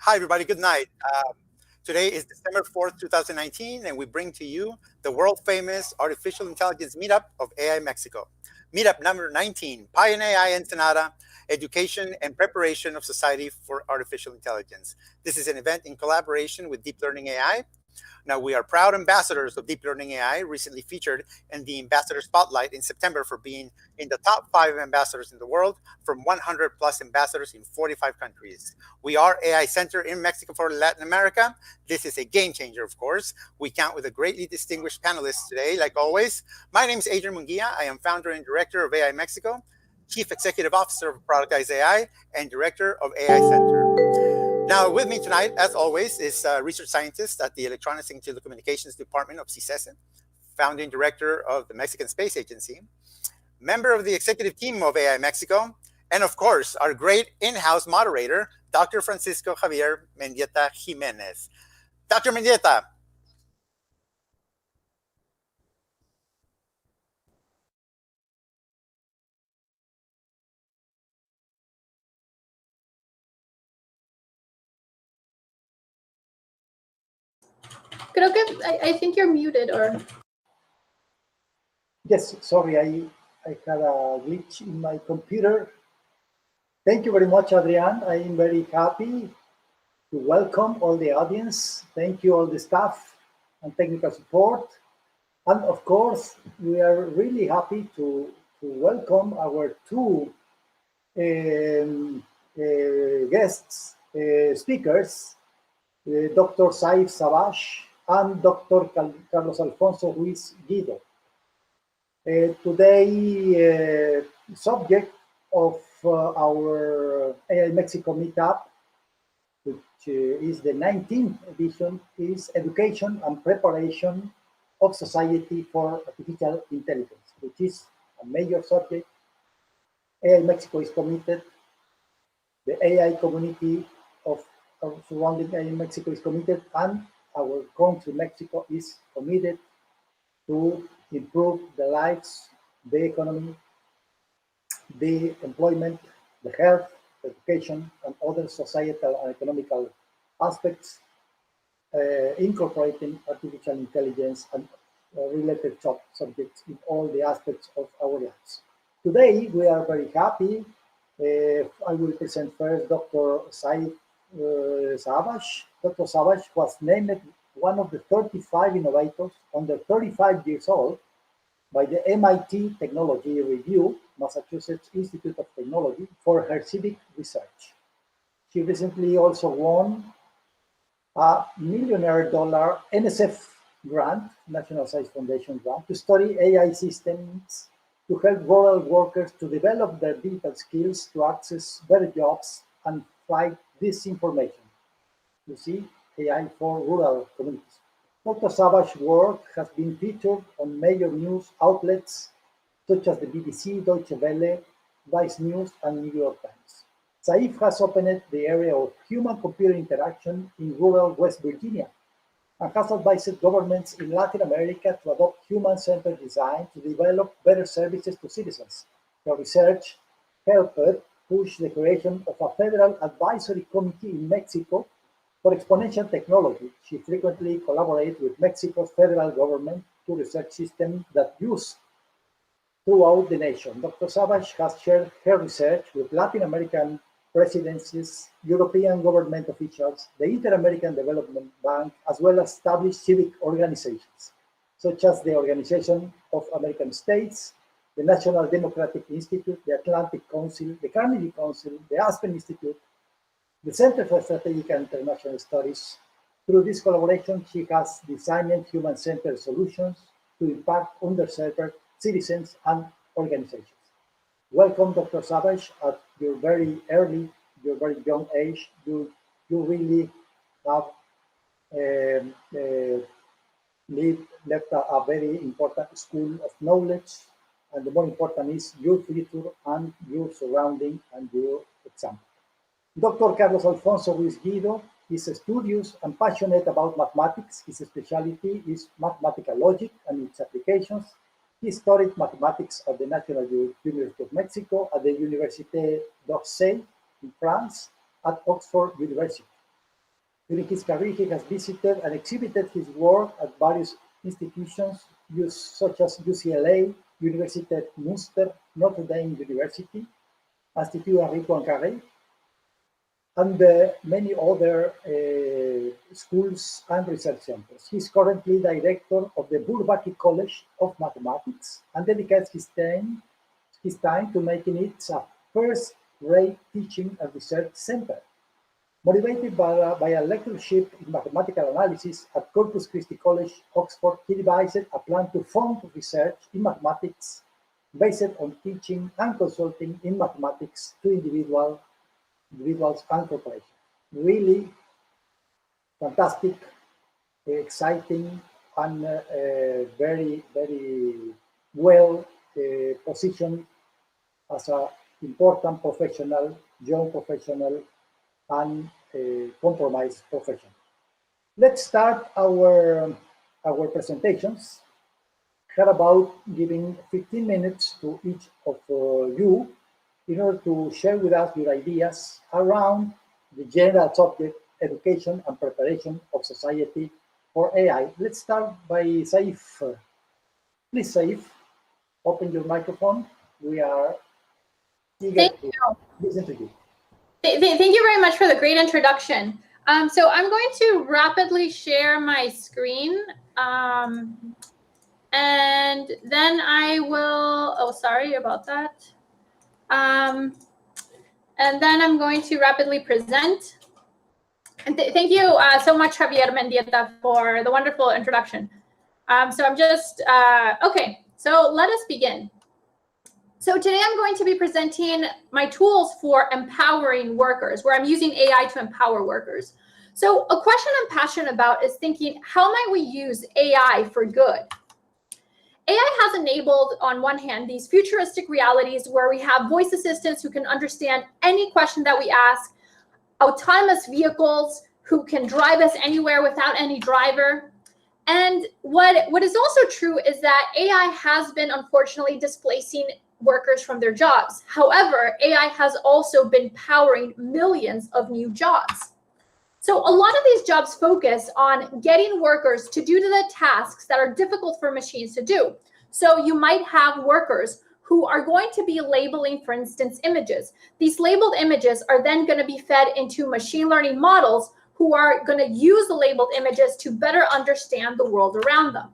Hi, everybody. Good night. Today is December 4th, 2019, and we bring to you the world famous Artificial Intelligence Meetup of AI Mexico. Meetup number 19, Pi and AI Ensenada, Education and Preparation of Society for Artificial Intelligence. This is an event in collaboration with Deep Learning AI. Now, we are proud ambassadors of Deep Learning AI, recently featured in the Ambassador Spotlight in September for being in the top 5 ambassadors in the world from 100 plus ambassadors in 45 countries. We are AI Center in Mexico for Latin America. This is a game changer, of course. We count with a greatly distinguished panelists today, like always. My name is Adrian Munguia. I am founder and director of AI Mexico, Chief Executive Officer of Productize AI, and Director of AI Center. Now, with me tonight, as always, is a research scientist at the Electronics and Telecommunications Department of CICESE, founding director of the Mexican Space Agency, member of the executive team of AI Mexico, and of course, our great in-house moderator, Dr. Francisco Javier Mendieta Jimenez. Dr. Mendieta. Creo que I think you're muted or... Yes, sorry, I had a glitch in my computer. Thank you very much, Adrian. I am very happy to welcome all the audience. Thank you all the staff and technical support. And of course, we are really happy to welcome our two guests, speakers, Dr. Saif Savage and Dr. Carlos Alfonso Ruiz Guido. Today, subject of our AI Mexico Meetup, which is the 19th edition, is education and preparation of society for artificial intelligence, which is a major subject. AI Mexico is committed. The AI community of surrounding AI Mexico is committed, and our country, Mexico, is committed to improve the lives, the economy, the employment, the health, the education, and other societal and economical aspects, incorporating artificial intelligence and related subjects in all the aspects of our lives. Today, we are very happy. I will present first Dr. Saif Savage. Dr. Savage was named one of the 35 innovators under 35 years old by the MIT Technology Review, Massachusetts Institute of Technology, for her civic research. She recently also won a $1 million NSF grant, National Science Foundation grant, to study AI systems to help rural workers to develop their digital skills to access better jobs and fight disinformation. You see, AI for rural communities. Dr. Savage's work has been featured on major news outlets such as the BBC, Deutsche Welle, Vice News, and New York Times. Saif has opened the area of human-computer interaction in rural West Virginia and has advised governments in Latin America to adopt human-centered design to develop better services to citizens. Her research helped push the creation of a federal advisory committee in Mexico for exponential technology. She frequently collaborates with Mexico's federal government to research systems that use throughout the nation. Dr. Savage has shared her research with Latin American presidencies, European government officials, the Inter-American Development Bank, as well as established civic organizations, such as the Organization of American States, the National Democratic Institute, the Atlantic Council, the Carnegie Council, the Aspen Institute, the Center for Strategic and International Studies. Through this collaboration, she has designed human-centered solutions to impact underserved citizens and organizations. Welcome, Dr. Savage, at your very early, your very young age. You really have left a very important school of knowledge, and the more important is your future and your surrounding and your example. Dr. Carlos Alfonso Ruiz Guido is studious and passionate about mathematics. His specialty is mathematical logic and its applications. He studied mathematics at the National University of Mexico, at the Université d'Orsay in France, at Oxford University. During his career, he has visited and exhibited his work at various institutions such as UCLA, Universitat Münster, Notre Dame University, Institut Henri Poincaré, and many other schools and research centers. He is currently director of the Bourbaki College of Mathematics and dedicates his time to making it a first-rate teaching and research center. Motivated by a lectureship in mathematical analysis at Corpus Christi College, Oxford, he devised a plan to fund research in mathematics based on teaching and consulting in mathematics to individuals and corporations. Really fantastic, exciting, and very, very well positioned as an important professional, young professional, and compromised professional. Let's start our presentations. How about giving 15 minutes to each of you in order to share with us your ideas around the general subject, education and preparation of society for AI. Let's start by Saif. Please, Saif, open your microphone. We are eager to listen to you. Thank you very much for the great introduction. So I'm going to rapidly share my screen. And then I will, oh, sorry about that. And then I'm going to rapidly present. And thank you so much, Javier Mendieta, for the wonderful introduction. So I'm just, okay, so let us begin. So today I'm going to be presenting my tools for empowering workers, where I'm using AI to empower workers. So a question I'm passionate about is thinking, how might we use AI for good? AI has enabled, on one hand, these futuristic realities where we have voice assistants who can understand any question that we ask, autonomous vehicles who can drive us anywhere without any driver. And what is also true is that AI has been, unfortunately, displacing workers from their jobs. However, AI has also been powering millions of new jobs. So a lot of these jobs focus on getting workers to do the tasks that are difficult for machines to do. So you might have workers who are going to be labeling, for instance, images. These labeled images are then going to be fed into machine learning models who are going to use the labeled images to better understand the world around them.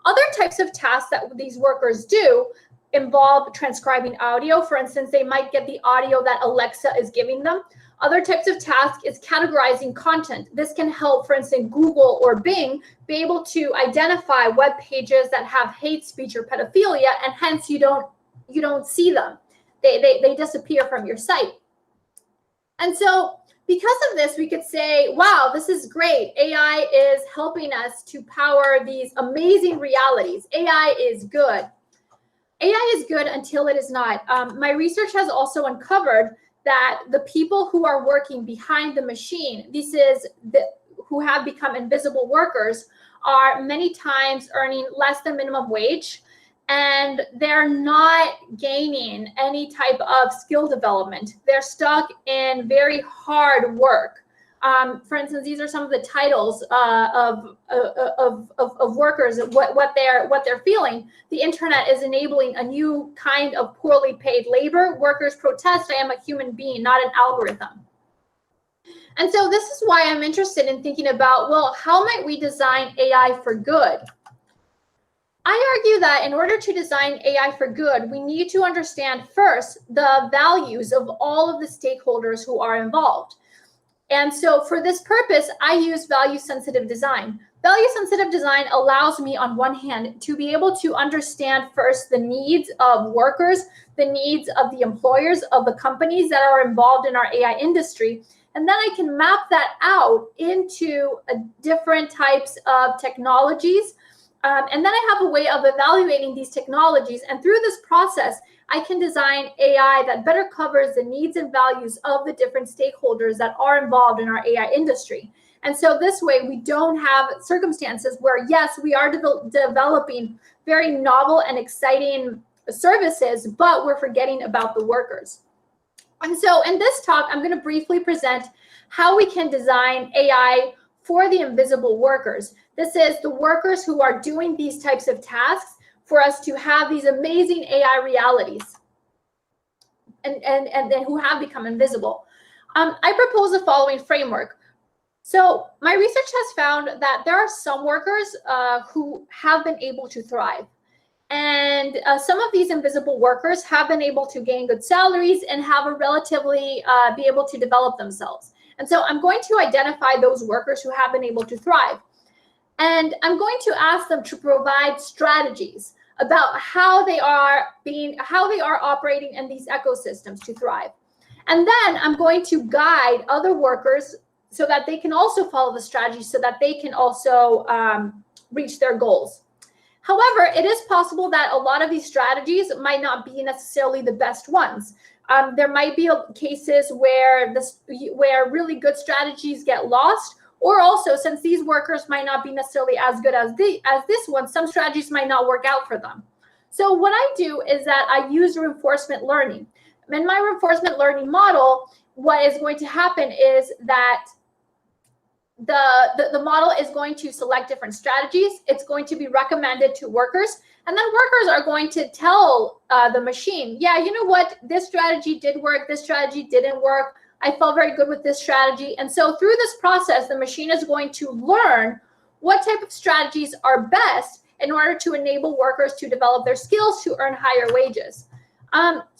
Other types of tasks that these workers do involve transcribing audio. For instance, they might get the audio that Alexa is giving them. Other types of tasks is categorizing content. This can help, for instance, Google or Bing be able to identify web pages that have hate speech or pedophilia, and hence you don't see them. They disappear from your site. And so because of this, we could say, wow, this is great. AI is helping us to power these amazing realities. AI is good. AI is good until it is not. My research has also uncovered that the people who are working behind the machine, who have become invisible workers, are many times earning less than minimum wage, and they're not gaining any type of skill development. They're stuck in very hard work. For instance, these are some of the titles of workers, what they're feeling. The internet is enabling a new kind of poorly paid labor. Workers protest, I am a human being, not an algorithm. And so this is why I'm interested in thinking about, well, how might we design AI for good? I argue that in order to design AI for good, we need to understand first the values of all of the stakeholders who are involved. And so for this purpose, I use value-sensitive design. Value-sensitive design allows me, on one hand, to be able to understand first the needs of workers, the needs of the employers, of the companies that are involved in our AI industry. And then I can map that out into different types of technologies. And then I have a way of evaluating these technologies. And through this process, I can design AI that better covers the needs and values of the different stakeholders that are involved in our AI industry. And so this way, we don't have circumstances where, yes, we are developing very novel and exciting services, but we're forgetting about the workers. And so in this talk, I'm going to briefly present how we can design AI for the invisible workers. This is the workers who are doing these types of tasks for us to have these amazing AI realities and who have become invisible. I propose the following framework. So my research has found that there are some workers who have been able to thrive. And some of these invisible workers have been able to gain good salaries and have a relatively be able to develop themselves. And so I'm going to identify those workers who have been able to thrive. And I'm going to ask them to provide strategies about how they are operating in these ecosystems to thrive. And then I'm going to guide other workers so that they can also follow the strategy so that they can also reach their goals. However, it is possible that a lot of these strategies might not be necessarily the best ones. There might be cases where really good strategies get lost, or also since these workers might not be necessarily as good as this one, some strategies might not work out for them. So what I do is that I use reinforcement learning. In my reinforcement learning model, what is going to happen is that the model is going to select different strategies. It's going to be recommended to workers, and then workers are going to tell the machine, yeah, you know what, this strategy did work, this strategy didn't work, I felt very good with this strategy. And so through this process, the machine is going to learn what type of strategies are best in order to enable workers to develop their skills to earn higher wages.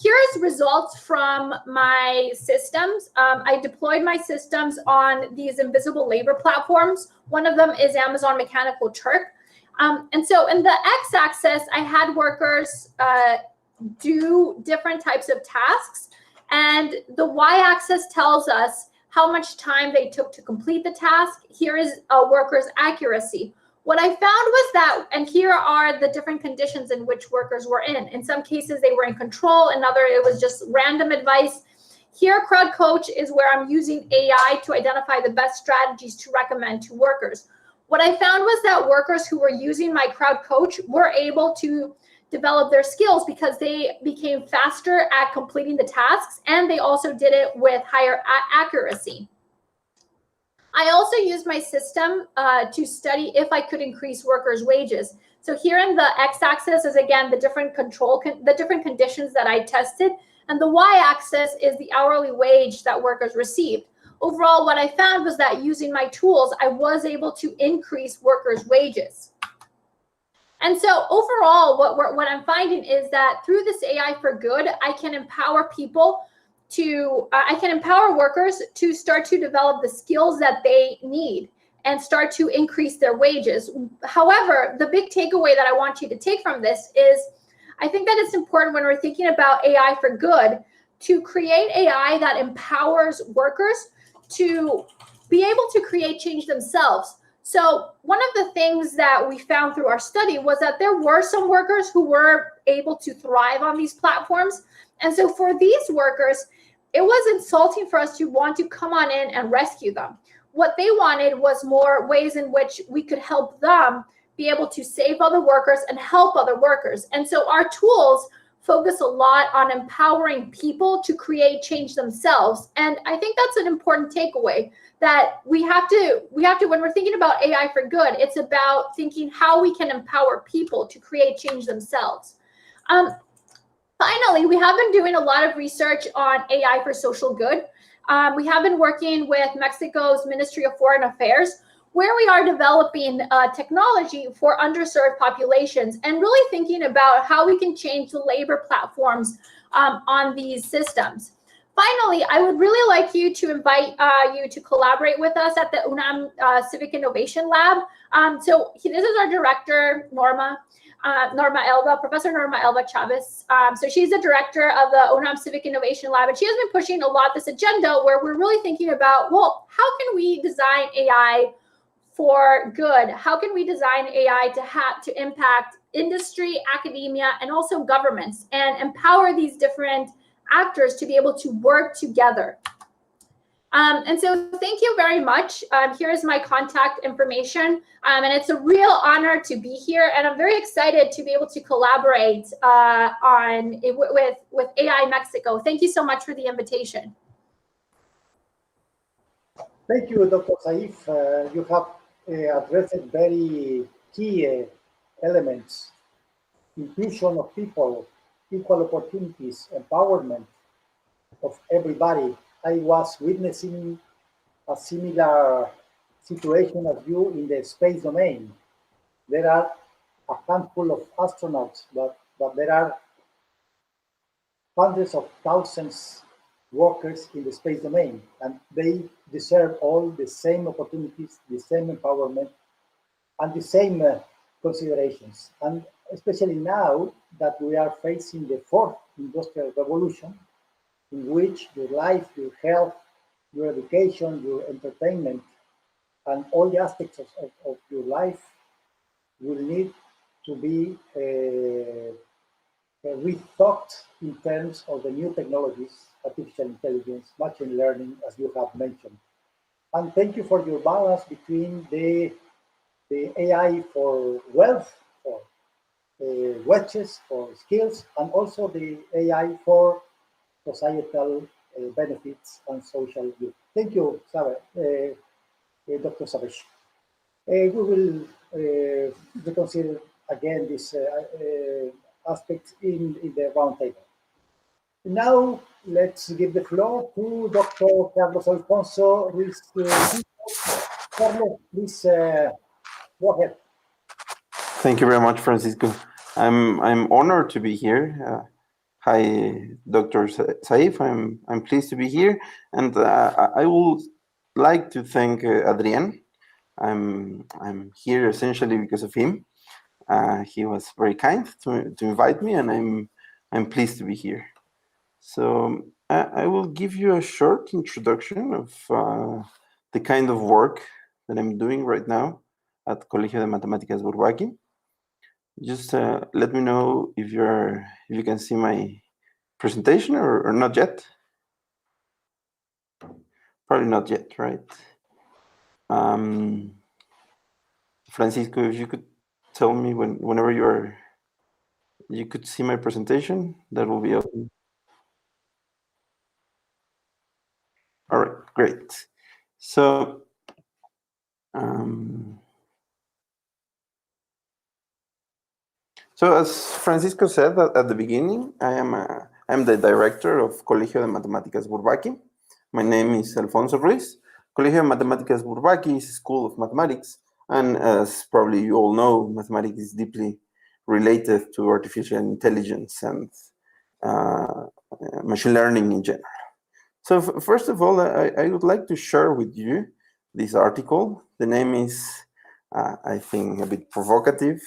Here is results from my systems. I deployed my systems on these invisible labor platforms. One of them is Amazon Mechanical Turk. And so in the x-axis, I had workers do different types of tasks. And the y-axis tells us how much time they took to complete the task. Here is a worker's accuracy. What I found was that, and here are the different conditions in which workers were in. In some cases, they were in control. In other, it was just random advice. Here, Crowd Coach is where I'm using AI to identify the best strategies to recommend to workers. What I found was that workers who were using my Crowd Coach were able to develop their skills because they became faster at completing the tasks, and they also did it with higher accuracy. I also used my system to study if I could increase workers' wages. So here in the x-axis is again the different conditions that I tested, and the y-axis is the hourly wage that workers received. Overall, what I found was that using my tools, I was able to increase workers' wages. And so overall, what I'm finding is that through this AI for good, I can empower people I can empower workers to start to develop the skills that they need and start to increase their wages. However, the big takeaway that I want you to take from this is I think that it's important when we're thinking about AI for good to create AI that empowers workers to be able to create change themselves. So one of the things that we found through our study was that there were some workers who were able to thrive on these platforms. And so for these workers, it was insulting for us to want to come on in and rescue them. What they wanted was more ways in which we could help them be able to save other workers and help other workers. And so our tools focus a lot on empowering people to create change themselves. And I think that's an important takeaway, that we have to, when we're thinking about AI for good, it's about thinking how we can empower people to create change themselves. Finally, we have been doing a lot of research on AI for social good. We have been working with Mexico's Ministry of Foreign Affairs, where we are developing technology for underserved populations and really thinking about how we can change the labor platforms on these systems. Finally, I would really like you to invite you to collaborate with us at the UNAM Civic Innovation Lab. So this is our director, Norma Elba, Professor Norma Elba Chavez. So she's the director of the UNAM Civic Innovation Lab, and she has been pushing a lot this agenda where we're really thinking about, well, how can we design AI for good? How can we design AI to impact industry, academia, and also governments, and empower these different actors to be able to work together? And so thank you very much. Here's my contact information. And it's a real honor to be here. And I'm very excited to be able to collaborate with AI Mexico. Thank you so much for the invitation. Thank you, Dr. Saif. You have addressed very key elements: inclusion of people, equal opportunities, empowerment of everybody. I was witnessing a similar situation as you in the space domain. There are a handful of astronauts, but there are hundreds of thousands workers in the space domain, and they deserve all the same opportunities, the same empowerment, and the same considerations. And especially now that we are facing the fourth industrial revolution, in which your life, your health, your education, your entertainment, and all the aspects of your life will need to be rethought in terms of the new technologies, artificial intelligence, machine learning, as you have mentioned. And thank you for your balance between the AI for wealth, for wages, for skills, and also the AI for societal benefits and social good. Thank you, Dr. Savage. We will reconsider again this aspect in the roundtable. Now, let's give the floor to Dr. Carlos Alfonso Ruiz. Carlos, please go ahead. Thank you very much, Francisco. I'm honored to be here. Hi, Dr. Saif. I'm pleased to be here, and I would like to thank Adrian. I'm here essentially because of him. He was very kind to invite me, and I'm pleased to be here. So I will give you a short introduction of the kind of work that I'm doing right now at Colegio de Matemáticas Bourbaki. Just let me know if you can see my presentation or not yet. Probably not yet, right? Francisco, if you could tell me whenever you could see my presentation, that will be awesome. All right, great. So as Francisco said at the beginning, I'm the director of Colegio de Matemáticas Bourbaki. My name is Alfonso Ruiz. Colegio de Matemáticas Bourbaki is a school of mathematics, and as probably you all know, mathematics is deeply related to artificial intelligence and machine learning in general. So first of all, I would like to share with you this article. The name is, I think, a bit provocative.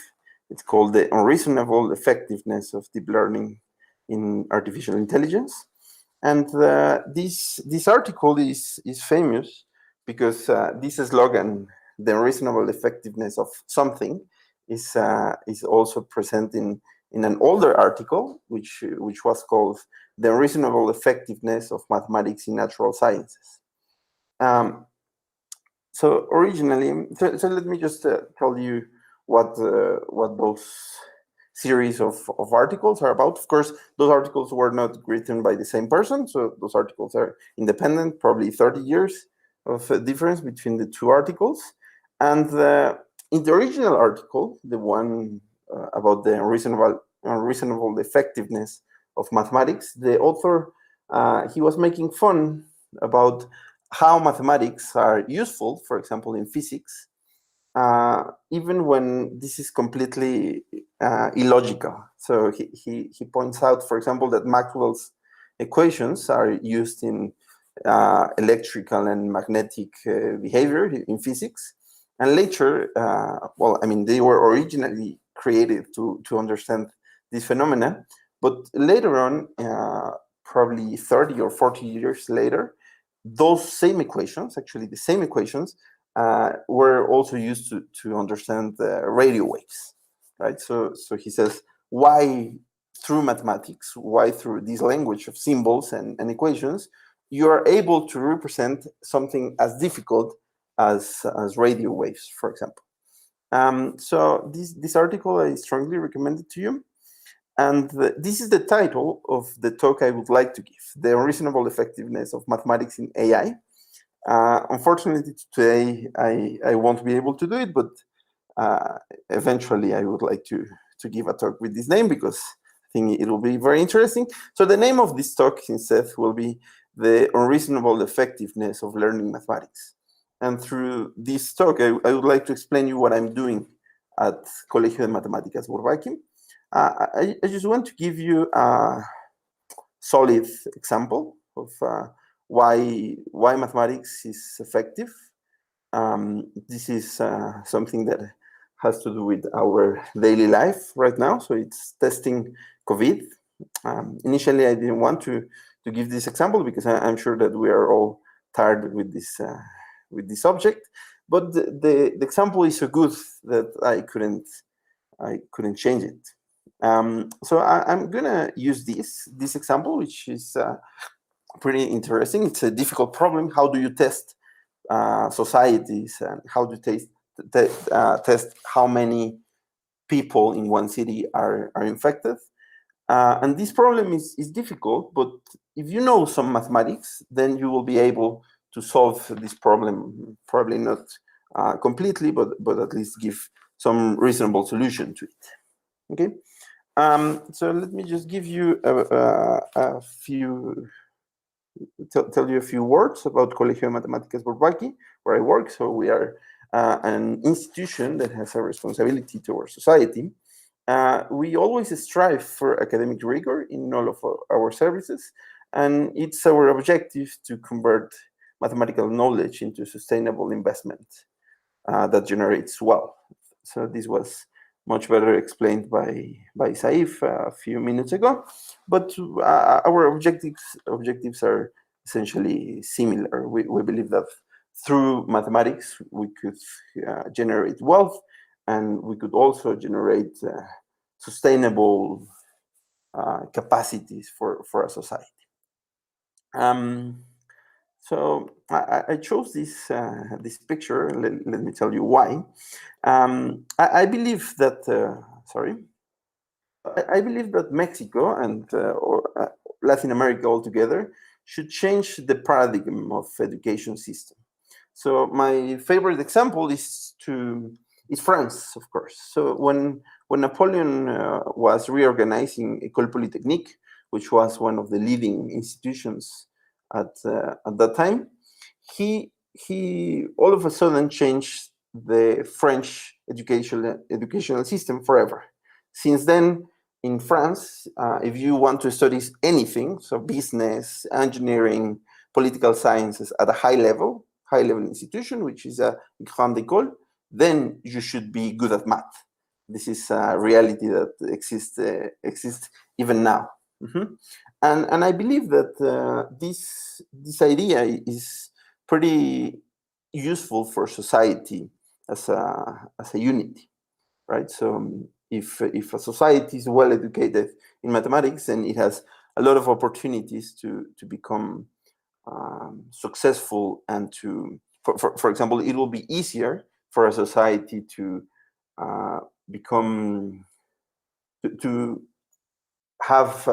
It's called The Unreasonable Effectiveness of Deep Learning in Artificial Intelligence. And this article is famous because this slogan, the unreasonable effectiveness of something, is also present in an older article, which was called The Unreasonable Effectiveness of Mathematics in Natural Sciences. So originally, so let me just tell you what those series of articles are about. Of course, those articles were not written by the same person, so those articles are independent, probably 30 years of difference between the two articles. And in the original article, the one about the unreasonable effectiveness of mathematics, the author, he was making fun about how mathematics are useful, for example, in physics, even when this is completely illogical. So he points out, for example, that Maxwell's equations are used in electrical and magnetic behavior in physics. And later, well, I mean, they were originally created to understand this phenomena, but later on, probably 30 or 40 years later, those same equations, actually the same equations, were also used to understand radio waves, right? So he says, why through mathematics, why through this language of symbols and equations, you are able to represent something as difficult as radio waves, for example. So this article I strongly recommend it to you. And this is the title of the talk I would like to give, The Unreasonable Effectiveness of Mathematics in AI. Unfortunately, today I won't be able to do it, but eventually I would like to give a talk with this name because I think it will be very interesting. So the name of this talk instead will be The Unreasonable Effectiveness of Learning Mathematics. And through this talk, I would like to explain you what I'm doing at Colegio de Matemáticas Bourbaki. I just want to give you a solid example of why mathematics is effective. This is something that has to do with our daily life right now. So it's testing COVID. Initially, I didn't want to give this example because I'm sure that we are all tired with this subject. But the example is so good that I couldn't change it. So I'm gonna use this example, which is pretty interesting. It's a difficult problem. How do you test societies, and how do you test how many people in one city are infected? And this problem is difficult, but if you know some mathematics, then you will be able to solve this problem, probably not completely, but at least give some reasonable solution to it. Okay, so let me just give you a few, tell you a few words about Colegio de Matemáticas Bourbaki, where I work. So we are an institution that has a responsibility towards society. We always strive for academic rigor in all of our services, and it's our objective to convert mathematical knowledge into sustainable investment that generates wealth. So this was much better explained by Saif a few minutes ago, but our objectives are essentially similar. We believe that through mathematics we could generate wealth, and we could also generate sustainable capacities for a society. So I chose this picture. Let me tell you why. I believe that I believe that Mexico and Latin America altogether should change the paradigm of education system. So my favorite example is France, of course. So when Napoleon was reorganizing École Polytechnique, which was one of the leading institutions at that time, he all of a sudden changed the French educational system forever. Since then, in France, if you want to study anything, so business, engineering, political sciences at a high level institution, which is a grande école, then you should be good at math. This is a reality that exists even now. Mm-hmm. And I believe that this idea is pretty useful for society as a unity, right? So if a society is well educated in mathematics, then it has a lot of opportunities to become successful, and for example, it will be easier for a society to become to have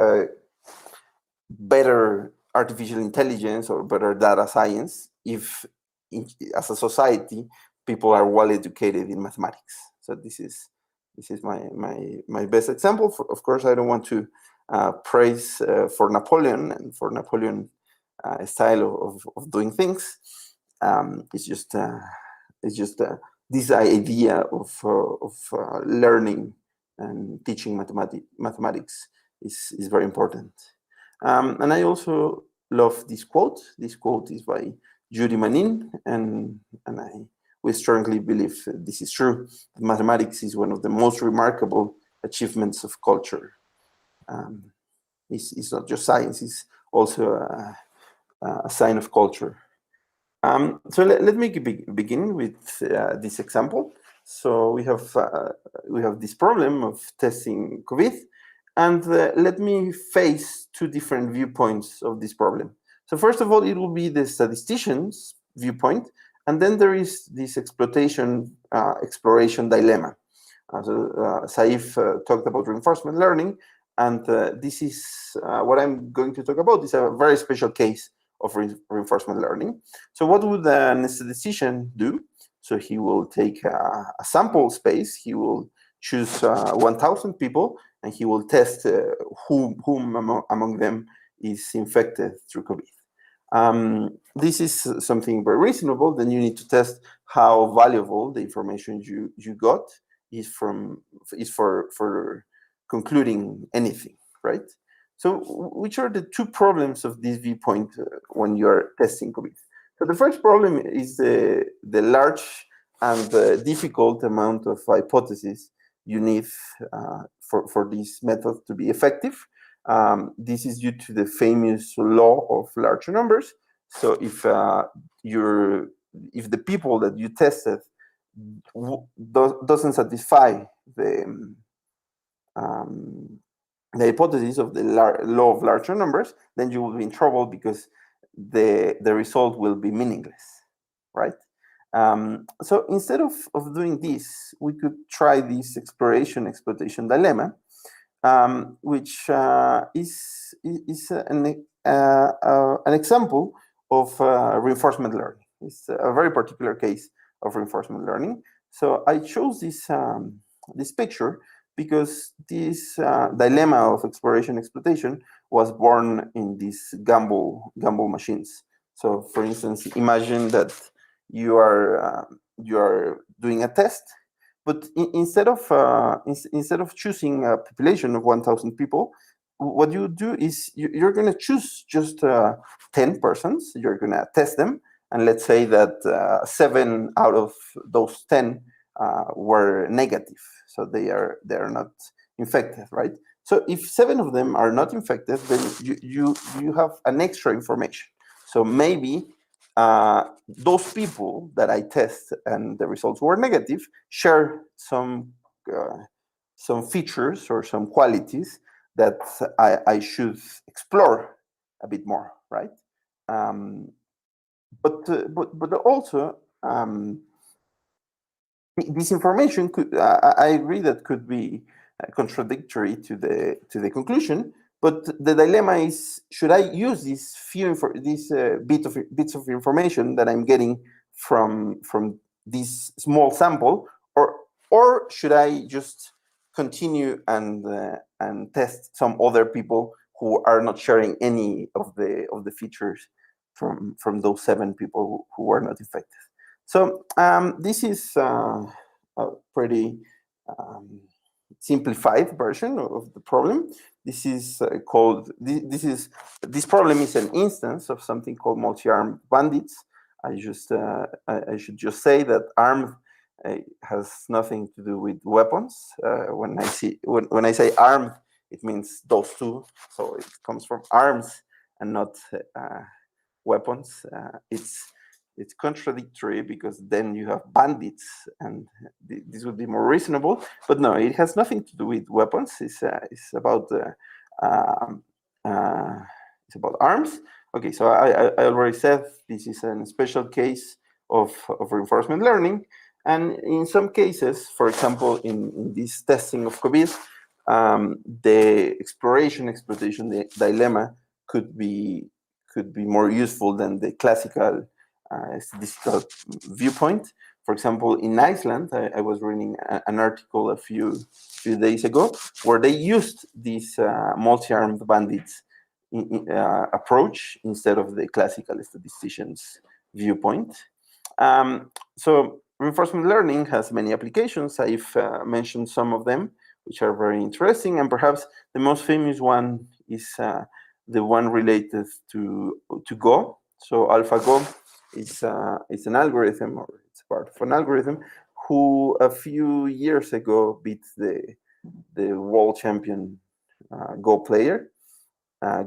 better artificial intelligence or better data science if as a society people are well educated in mathematics. So this is my best example. Of course, I don't want to praise for Napoleon and for Napoleon style of doing things. It's just this idea of learning and teaching mathematics is very important. And I also love this quote. This quote is by Judy Manin, and we strongly believe this is true. Mathematics is one of the most remarkable achievements of culture. It's not just science; it's also a sign of culture. So let me begin with this example. So we have this problem of testing COVID, and let me face two different viewpoints of this problem. So first of all, it will be the statistician's viewpoint, and then there is this exploration dilemma. Saif talked about reinforcement learning, and this is what I'm going to talk about. Is a very special case of reinforcement learning. So what would a statistician do? So he will take a sample space, he will choose 1,000 people, and he will test whom among them is infected through COVID. This is something very reasonable. Then you need to test how valuable the information you got is for concluding anything, right? So which are the two problems of this viewpoint when you're testing COVID? So the first problem is the large and difficult amount of hypotheses you need for this method to be effective. This is due to the famous law of large numbers. So if the people that you tested doesn't satisfy the hypothesis of the law of larger numbers, then you will be in trouble because the result will be meaningless, right? So instead of doing this, we could try this exploration-exploitation dilemma, which is an example of reinforcement learning. It's a very particular case of reinforcement learning. So I chose this picture because this dilemma of exploration-exploitation was born in these gamble machines. So, for instance, imagine that you are doing a test, but instead of choosing a population of 1,000 people, what you do is you're going to choose just 10 persons. You're going to test them, and let's say that 7 out of those 10 were negative, so they are not infected, right? So if 7 of them are not infected, then you have an extra information. So maybe those people that I test and the results were negative share some features or some qualities that I should explore a bit more, right? But also this information could, I agree that could be contradictory to the conclusion. But the dilemma is: should I use this bits of information that I'm getting from this small sample, or should I just continue and test some other people who are not sharing any of the features from those 7 people who were not infected? So this is a pretty simplified version of the problem. This is this problem is an instance of something called multi-armed bandits. I should just say that armed has nothing to do with weapons. When I say armed, it means those two. So it comes from arms and not weapons. It's contradictory because then you have bandits, and this would be more reasonable. But no, it has nothing to do with weapons. It's about arms. Okay, so I already said this is a special case of reinforcement learning, and in some cases, for example, in this testing of COVID, the exploration-exploitation dilemma could be more useful than the classical statistical viewpoint. For example, in Iceland, I was reading an article a few days ago where they used this multi-armed bandits approach instead of the classical statistician's viewpoint. So reinforcement learning has many applications. I've mentioned some of them, which are very interesting, and perhaps the most famous one is the one related to Go. So AlphaGo is an algorithm, or it's part of an algorithm, who a few years ago beat the world champion Go player.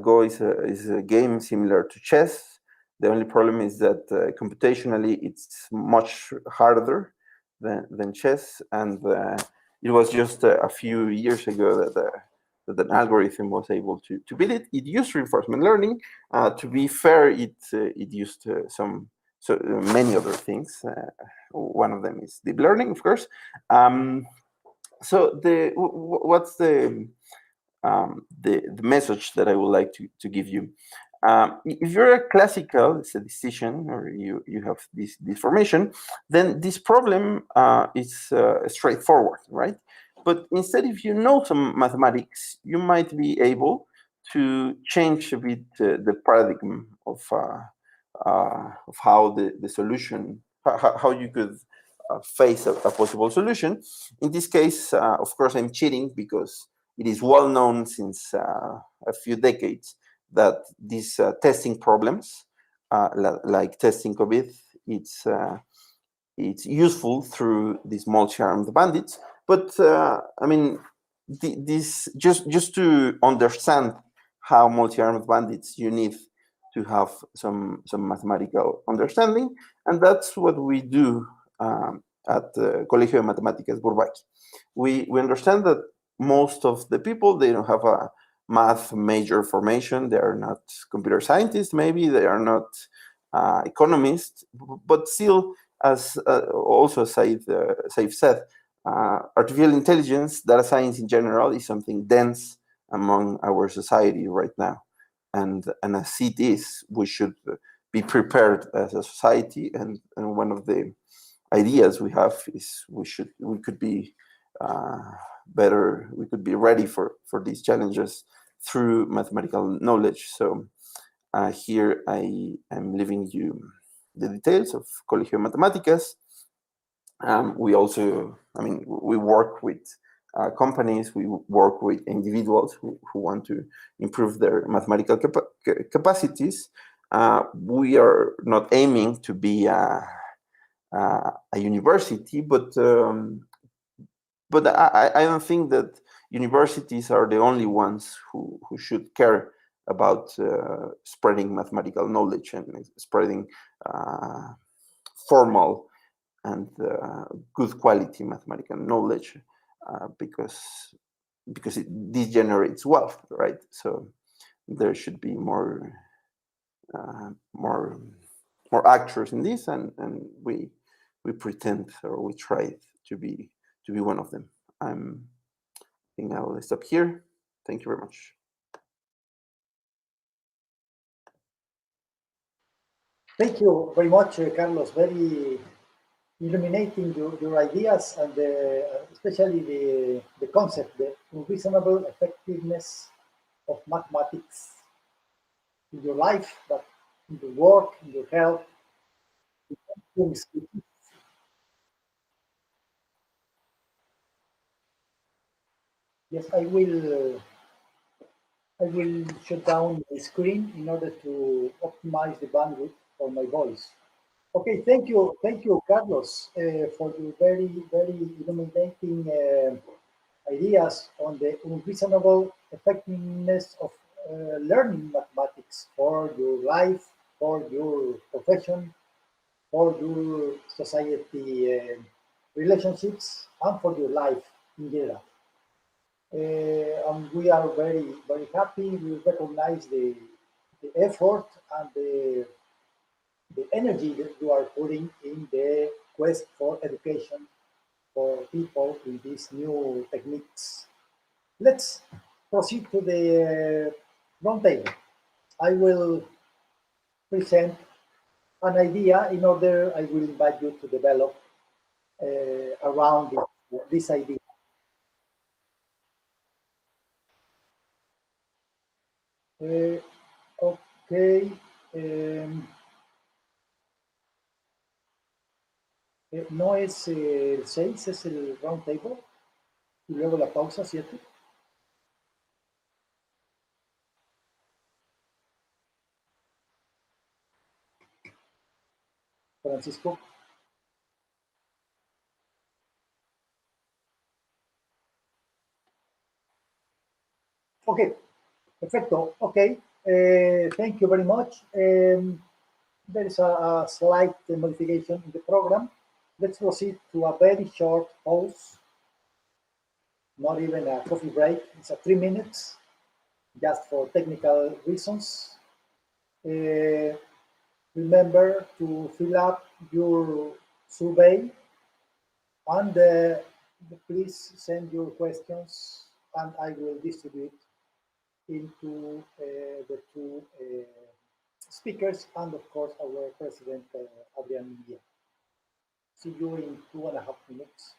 Go is a game similar to chess. The only problem is that computationally it's much harder than chess, and it was just a few years ago that that an algorithm was able to beat it. It used reinforcement learning. To be fair, it used many other things. One of them is deep learning, of course. So what's the message that I would like to give you? If you're a classical statistician or you have this formation, then this problem is straightforward, right? But instead, if you know some mathematics, you might be able to change a bit the paradigm of how the solution, how you could face a possible solution. In this case, of course, I'm cheating because it is well known since a few decades that these testing problems, like testing COVID, it's useful through these multi-armed bandits. But I mean, this just to understand how multi-armed bandits, you need to have some mathematical understanding, and that's what we do at Colegio de Matemáticas Bourbaki. We understand that most of the people, they don't have a math major formation. They are not computer scientists, maybe they are not economists, but still, as also Saif said, artificial intelligence, data science in general, is something dense among our society right now. And as it is, we should be prepared as a society. And one of the ideas we have is we could be better, we could be ready for these challenges through mathematical knowledge. So here I am leaving you the details of Colegio de Matemáticas. We also, I mean, we work with companies, we work with individuals who want to improve their mathematical capacities. We are not aiming to be a university, but I don't think that universities are the only ones who should care about spreading mathematical knowledge and spreading formal and good quality mathematical knowledge, because this generates wealth, right? So there should be more actors in this, and we pretend, or we try to be one of them. I think I will stop here. Thank you very much. Thank you very much, Carlos. Very illuminating your ideas, and especially the concept, the unreasonable effectiveness of mathematics in your life, but in your work, in your health. Yes, I will shut down the screen in order to optimize the bandwidth for my voice. Okay, thank you, Carlos, for your very, very illuminating ideas on the unreasonable effectiveness of learning mathematics for your life, for your profession, for your society relationships, and for your life in general. And we are very, very happy. We recognize the effort and the energy that you are putting in the quest for education for people in these new techniques. Let's proceed to the roundtable. I will present an idea. In order, I will invite you to develop around this idea. Okay. No es el 6, es el round table. Y luego la pausa 7. Francisco. Okay, perfecto. Okay, thank you very much. There is a slight modification in the program. Let's proceed to a very short pause. not even a coffee break. It's a 3 minutes, just for technical reasons. Remember to fill up your survey, and please send your questions, and I will distribute into the two speakers, and of course our president, Adrian Munguia. See you in 2.5 minutes.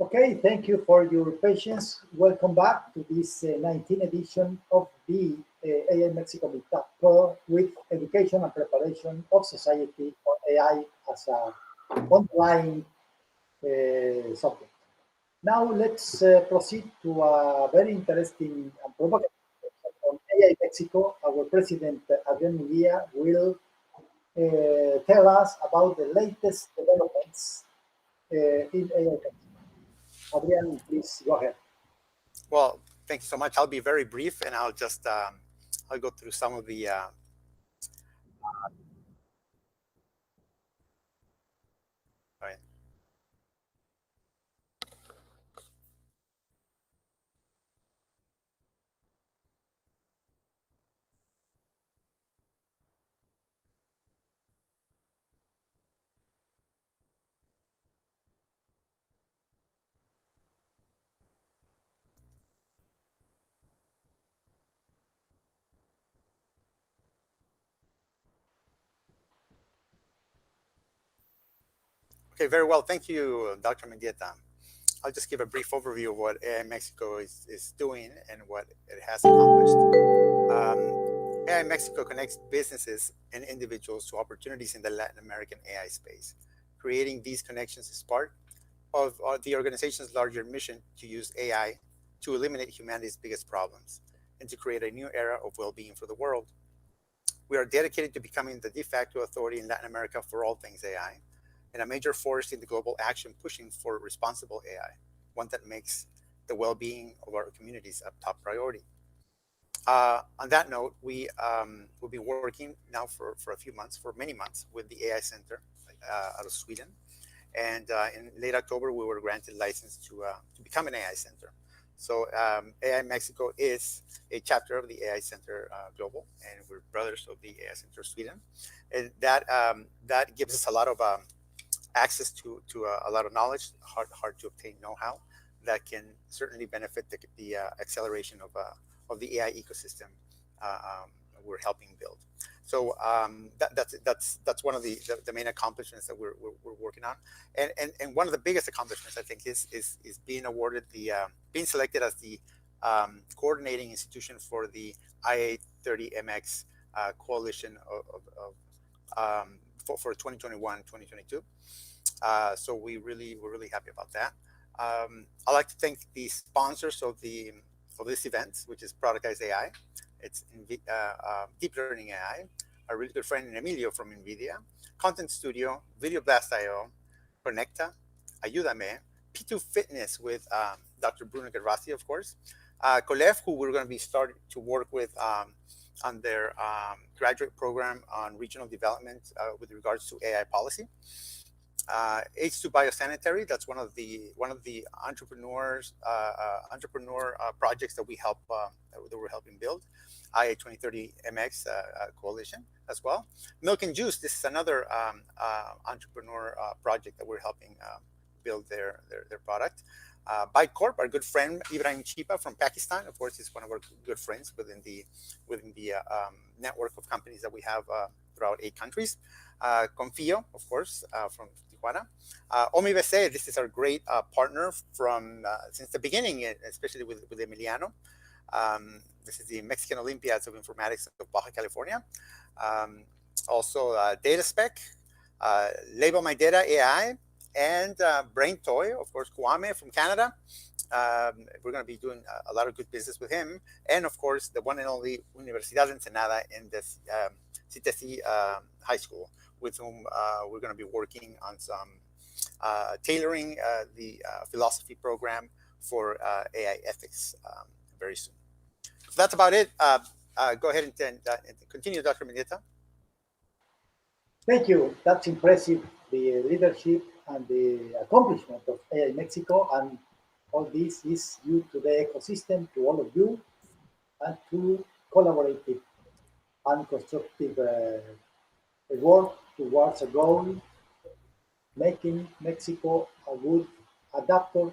Okay, thank you for your patience. Welcome back to this 19th edition of the AI Mexico Meetup with education and preparation of society on AI as a online subject. Now let's proceed to a very interesting and provocative discussion on AI Mexico. Our president, Adrian Munguia, will tell us about the latest developments in AI Mexico. Adrian, please go ahead. Well, thank you so much. I'll be very brief, and I'll just I'll go through some of the. Right. Okay, very well. Thank you, Dr. Mendieta. I'll just give a brief overview of what AI Mexico is doing and what it has accomplished. AI Mexico connects businesses and individuals to opportunities in the Latin American AI space. Creating these connections is part of the organization's larger mission to use AI to eliminate humanity's biggest problems and to create a new era of well-being for the world. We are dedicated to becoming the de facto authority in Latin America for all things AI and a major force in the global action pushing for responsible AI, one that makes the well-being of our communities a top priority. On that note, we will be working now for a few months, for many months, with the AI Center out of Sweden. And in late October, we were granted license to become an AI Center. So AI Mexico is a chapter of the AI Center Global, and we're brothers of the AI Center Sweden. And that gives us a lot of access to a lot of knowledge, hard to obtain know-how that can certainly benefit the acceleration of the AI ecosystem we're helping build. So that's one of the main accomplishments that we're working on, and one of the biggest accomplishments I think is being awarded being selected as the coordinating institution for the IA30MX coalition for 2021-2022. So we're really happy about that. I'd like to thank the sponsors of this event, which is Productize AI. It's Deep Learning AI, a really good friend Emilio from NVIDIA, Content Studio, Video Blast.io, Conecta, Ayúdame, P2 Fitness with Dr. Bruno Gervasi, of course, Colef, who we're going to be starting to work with on their graduate program on regional development with regards to AI policy. H2 Biosanitary, that's one of the entrepreneur projects that we're helping build. IA 2030 MX coalition as well. Milk and Juice, this is another entrepreneur project that we're helping build their product. ByteCorp, our good friend Ibrahim Chipa from Pakistan, of course, he's one of our good friends within the network of companies that we have throughout 8 countries. Confio, of course, from Tijuana. OMIBC, this is our great partner from since the beginning, especially with Emiliano. This is the Mexican Olympiads of Informatics of Baja California. Also DataSpec, Label My Data AI, and Brain Toy, of course, Kwame from Canada. We're going to be doing a lot of good business with him. And of course, the one and only Universidad Ensenada in this CTC High School, with whom we're going to be working on some tailoring the philosophy program for AI ethics very soon. So that's about it. Go ahead and continue, Dr. Mendieta. Thank you. That's impressive, the leadership and the accomplishment of AI Mexico. And all this is due to the ecosystem, to all of you, and to collaborative and constructive work towards a goal, making Mexico a good adapter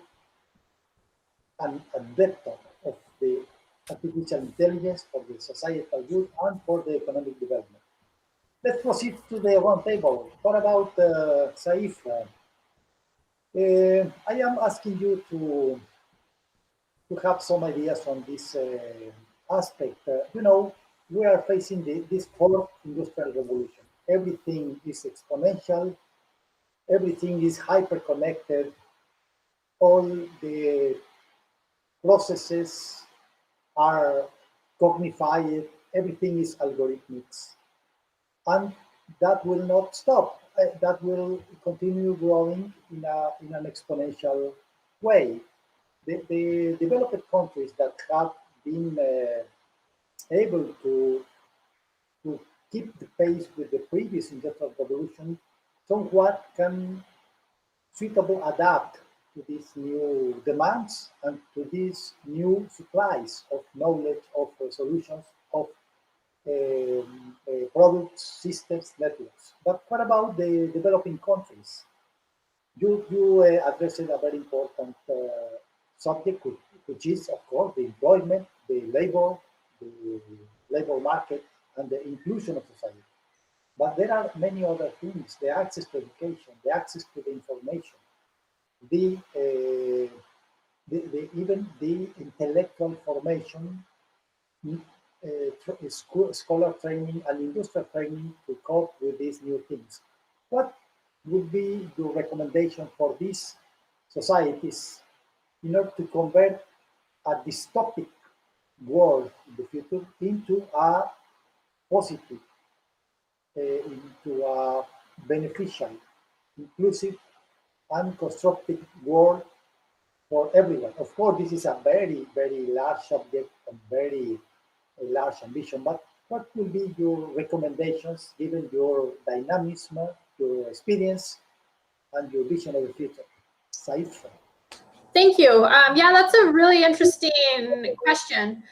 and adapter of the artificial intelligence for the societal good and for the economic development. Let's proceed to the roundtable. What about Saif? I am asking you to have some ideas on this aspect. We are facing this fourth industrial revolution. Everything is exponential, everything is hyper connected, all the processes are cognified, everything is algorithmic. And that will not stop. That will continue growing in an exponential way. The developed countries that have been able to keep the pace with the previous industrial revolution somewhat can suitably adapt to these new demands and to these new supplies of knowledge, of solutions, of products, systems, networks. But what about the developing countries? You addressed a very important subject, which is, of course, the employment, the labor market, and the inclusion of society. But there are many other things: the access to education, the access to the information, even the intellectual formation, scholar training and industrial training to cope with these new things. What would be your recommendation for these societies in order to convert a dystopic world in the future into a positive, into a beneficial, inclusive, and constructive world for everyone? Of course, this is a very, very large subject and very a large ambition, but what will be your recommendations given your dynamism, your experience, and your vision of the future? Saif? Thank you. Yeah, that's a really interesting question.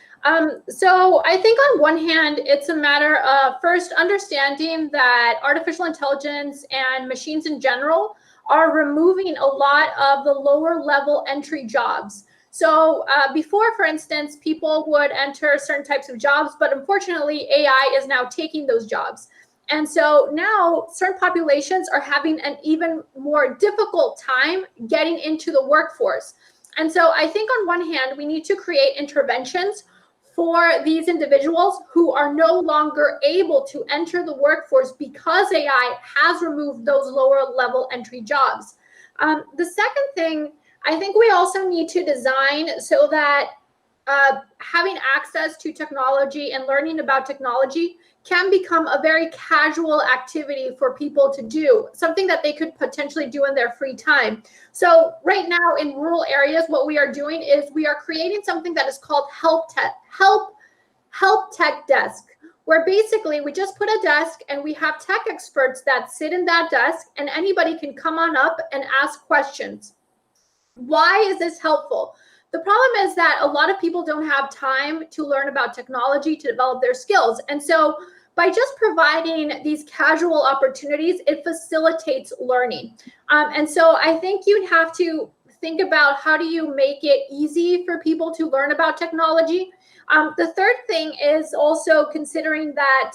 So I think on one hand, it's a matter of first understanding that artificial intelligence and machines in general are removing a lot of the lower level entry jobs. So before, for instance, people would enter certain types of jobs, but unfortunately, AI is now taking those jobs. And so now certain populations are having an even more difficult time getting into the workforce. And so I think on one hand, we need to create interventions for these individuals who are no longer able to enter the workforce because AI has removed those lower level entry jobs. The second thing, I think we also need to design so that having access to technology and learning about technology can become a very casual activity for people to do, something that they could potentially do in their free time. So right now in rural areas, what we are doing is we are creating something that is called help tech desk, where basically we just put a desk and we have tech experts that sit in that desk and anybody can come on up and ask questions. Why is this helpful? The problem is that a lot of people don't have time to learn about technology to develop their skills. And so by just providing these casual opportunities, it facilitates learning. And so I think you'd have to think about how do you make it easy for people to learn about technology. The third thing is also considering that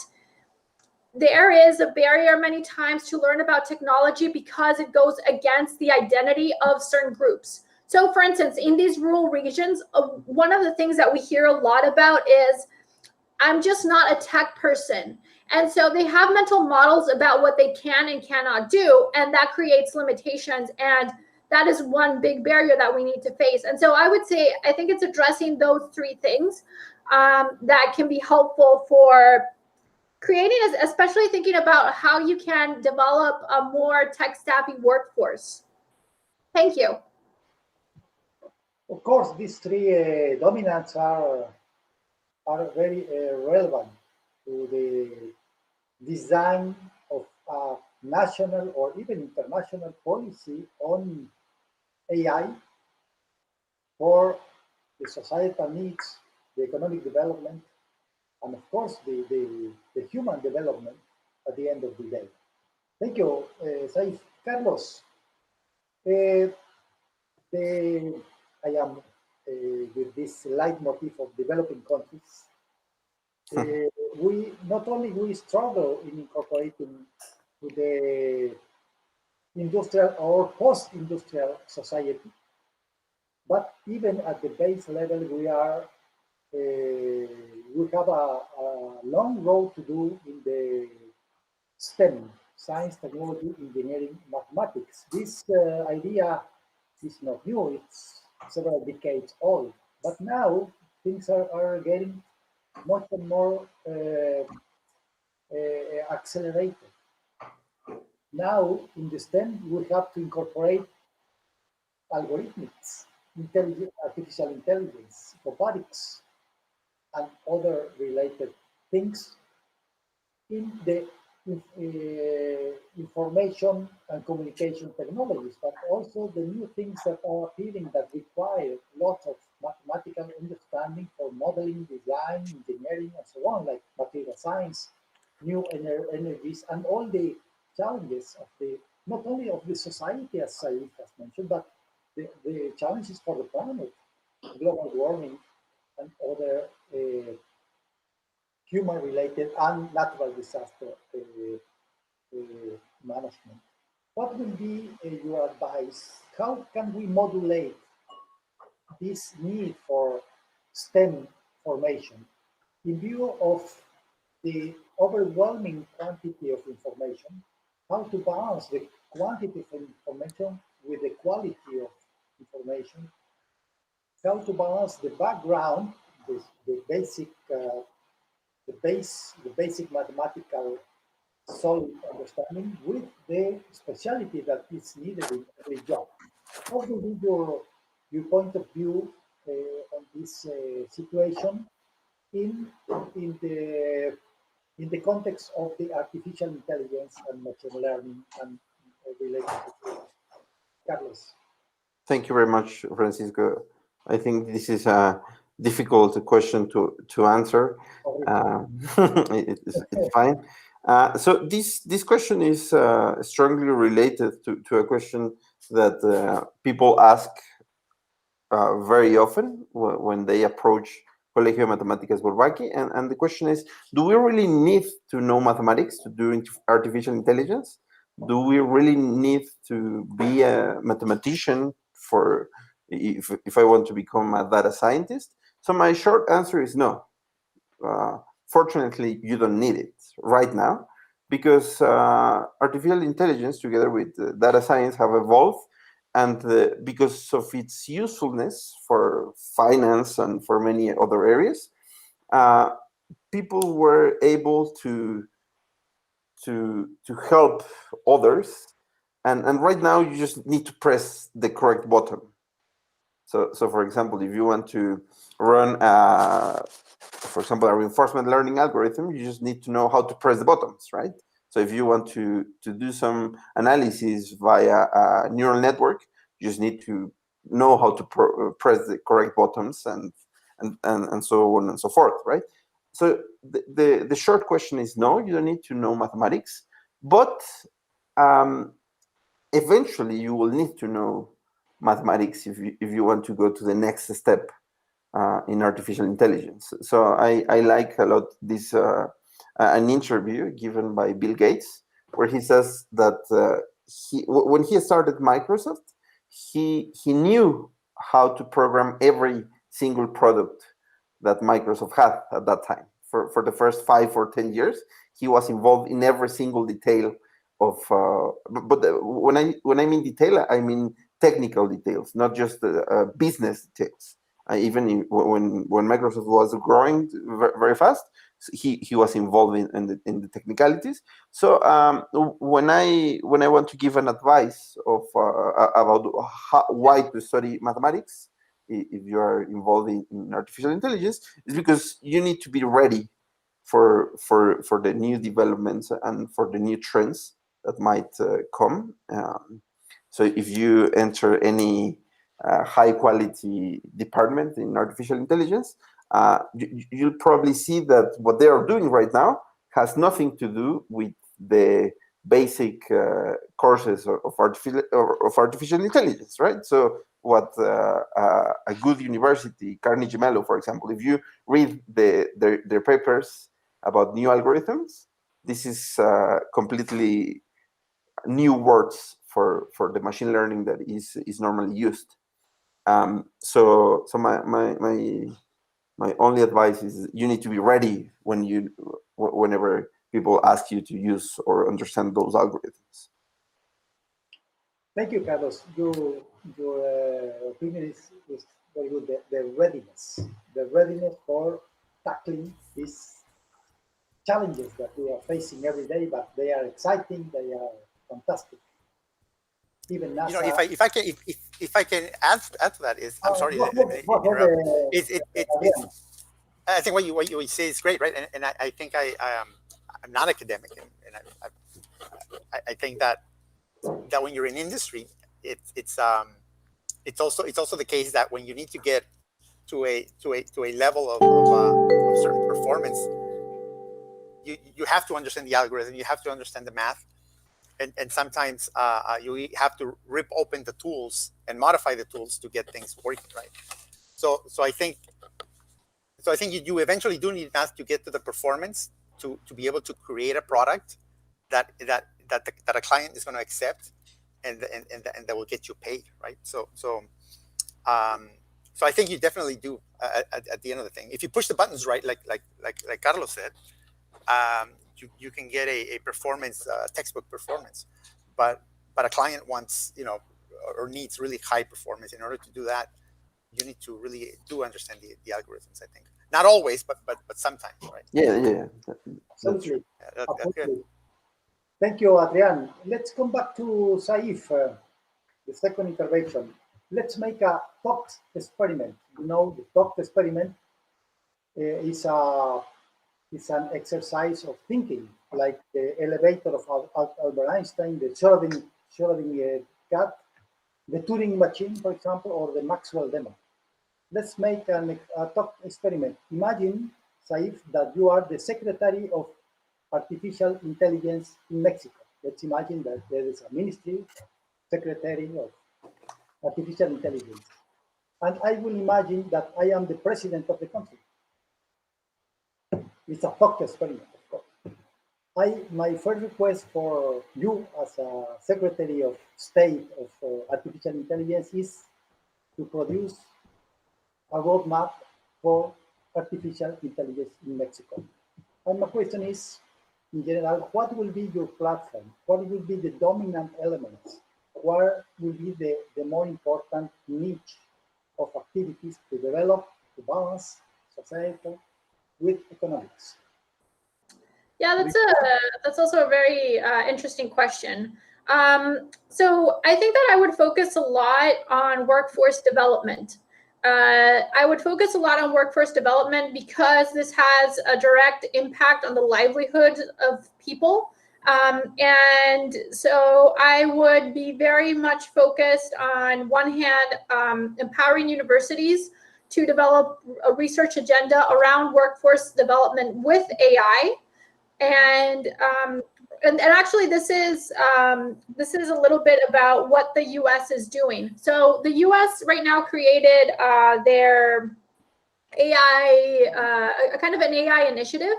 there is a barrier many times to learn about technology because it goes against the identity of certain groups. So for instance, in these rural regions, one of the things that we hear a lot about is, I'm just not a tech person. And so they have mental models about what they can and cannot do, and that creates limitations. And that is one big barrier that we need to face. And so I would say, I think it's addressing those three things that can be helpful for creating, especially thinking about how you can develop a more tech savvy workforce. Thank you. Of course, these three dominants are very relevant to the design of a national or even international policy on AI for the societal needs, the economic development, and of course the human development at the end of the day. Thank you, Saif. Carlos, uh, I am with this leitmotif of developing countries. We not only we struggle in incorporating to industrial or post-industrial society. But even at the base level, we have a long road to do in the STEM, science, technology, engineering, mathematics. This idea is not new, it's several decades old. But now things are getting much more accelerated. Now in the STEM, we have to incorporate algorithmics, artificial intelligence, robotics, and other related things in the information and communication technologies, but also the new things that are appearing that require lots of mathematical understanding for modeling, design, engineering, and so on, like material science, new energies, and all the challenges of the not only of the society, as Saeed has mentioned, but the challenges for the planet, global warming, and other human-related and natural disaster management. What will be your advice? How can we modulate this need for STEM formation in view of the overwhelming quantity of information? How to balance the quantity of information with the quality of information? How to balance the background, the basic the basic mathematical solid understanding with the speciality that is needed in every job. What will be your point of view on this situation in in the in the context of the artificial intelligence and machine learning and related technology? Carlos. Thank you very much, Francisco. I think this is a difficult question to answer. It's fine. So this question is strongly related to a question that people ask very often when they approach Colegio de Matemáticas Bourbaki, and the question is: do we really need to know mathematics to do artificial intelligence? Do we really need to be a mathematician for if I want to become a data scientist? So my short answer is no. Fortunately, you don't need it right now because artificial intelligence together with data science have evolved, and because of its usefulness for finance and for many other areas, people were able to help others, and right now you just need to press the correct button. So for example, if you want to run for example, a reinforcement learning algorithm, you just need to know how to press the buttons, right? So if you want to do some analysis via a neural network, you just need to know how to press the correct buttons and so on and so forth, right? So the short question is no, you don't need to know mathematics, but eventually you will need to know mathematics if you want to go to the next step in artificial intelligence. So I like a lot this an interview given by Bill Gates where he says that when he started Microsoft, he knew how to program every single product that Microsoft had at that time. For the first 5 or 10 years, he was involved in every single detail of. But when I mean detail, I mean technical details, not just business details. When Microsoft was growing very fast, he was involved in the technicalities. So when I want to give an advice of about why to study mathematics, if you are involved in artificial intelligence, is because you need to be ready for the new developments and for the new trends that might come. So if you enter any high quality department in artificial intelligence, you'll probably see that what they are doing right now has nothing to do with the basic courses of artificial intelligence, right? So what a good university, Carnegie Mellon, for example, if you read their papers about new algorithms, this is completely new words for the machine learning that is normally used. So my only advice is you need to be ready whenever people ask you to use or understand those algorithms. Thank you, Carlos. Your opinion is very good. The readiness for tackling these challenges that we are facing every day, but they are exciting. They are fantastic. Even NASA. You know, if I can add to that is, I'm sorry to interrupt. I think what you say is great, right? And I think I'm not academic, and I think that when you're in industry, it's also the case that when you need to get to a level of certain performance, you have to understand the algorithm, you have to understand the math, and sometimes you have to rip open the tools and modify the tools to get things working right. So I think you eventually do need math to get to the performance to be able to create a product that a client is going to accept and that will get you paid, right? So I think you definitely do at the end of the thing. If you push the buttons right, like Carlos said, you can get a performance textbook performance, but a client wants or needs really high performance. In order to do that, you need to really do understand the algorithms. I think not always, but sometimes, right? Yeah. Absolutely. That's Absolutely. good. Thank you, Adrian. Let's come back to Saif, the second intervention. Let's make a thought experiment. You know, the thought experiment is an exercise of thinking, like the elevator of Albert Einstein, the Schrödinger cat, the Turing machine, for example, or the Maxwell demo. Let's make a thought experiment. Imagine, Saif, that you are the Secretary of Artificial Intelligence in Mexico. Let's imagine that there is a ministry, Secretary of Artificial Intelligence. And I will imagine that I am the president of the country. It's a thought experiment, of course. My first request for you as a Secretary of State of Artificial Intelligence is to produce a roadmap for artificial intelligence in Mexico. And my question is, in general, what will be your platform? What will be the dominant elements? What will be the more important niche of activities to develop, to balance society with economics? Yeah, that's also a very interesting question. So I think that I would focus a lot on workforce development. I would focus a lot on workforce development because this has a direct impact on the livelihood of people. And so I would be very much focused on one hand, empowering universities to develop a research agenda around workforce development with AI. And actually, this is a little bit about what the U.S. is doing. So the U.S. right now created their AI, a kind of an AI initiative.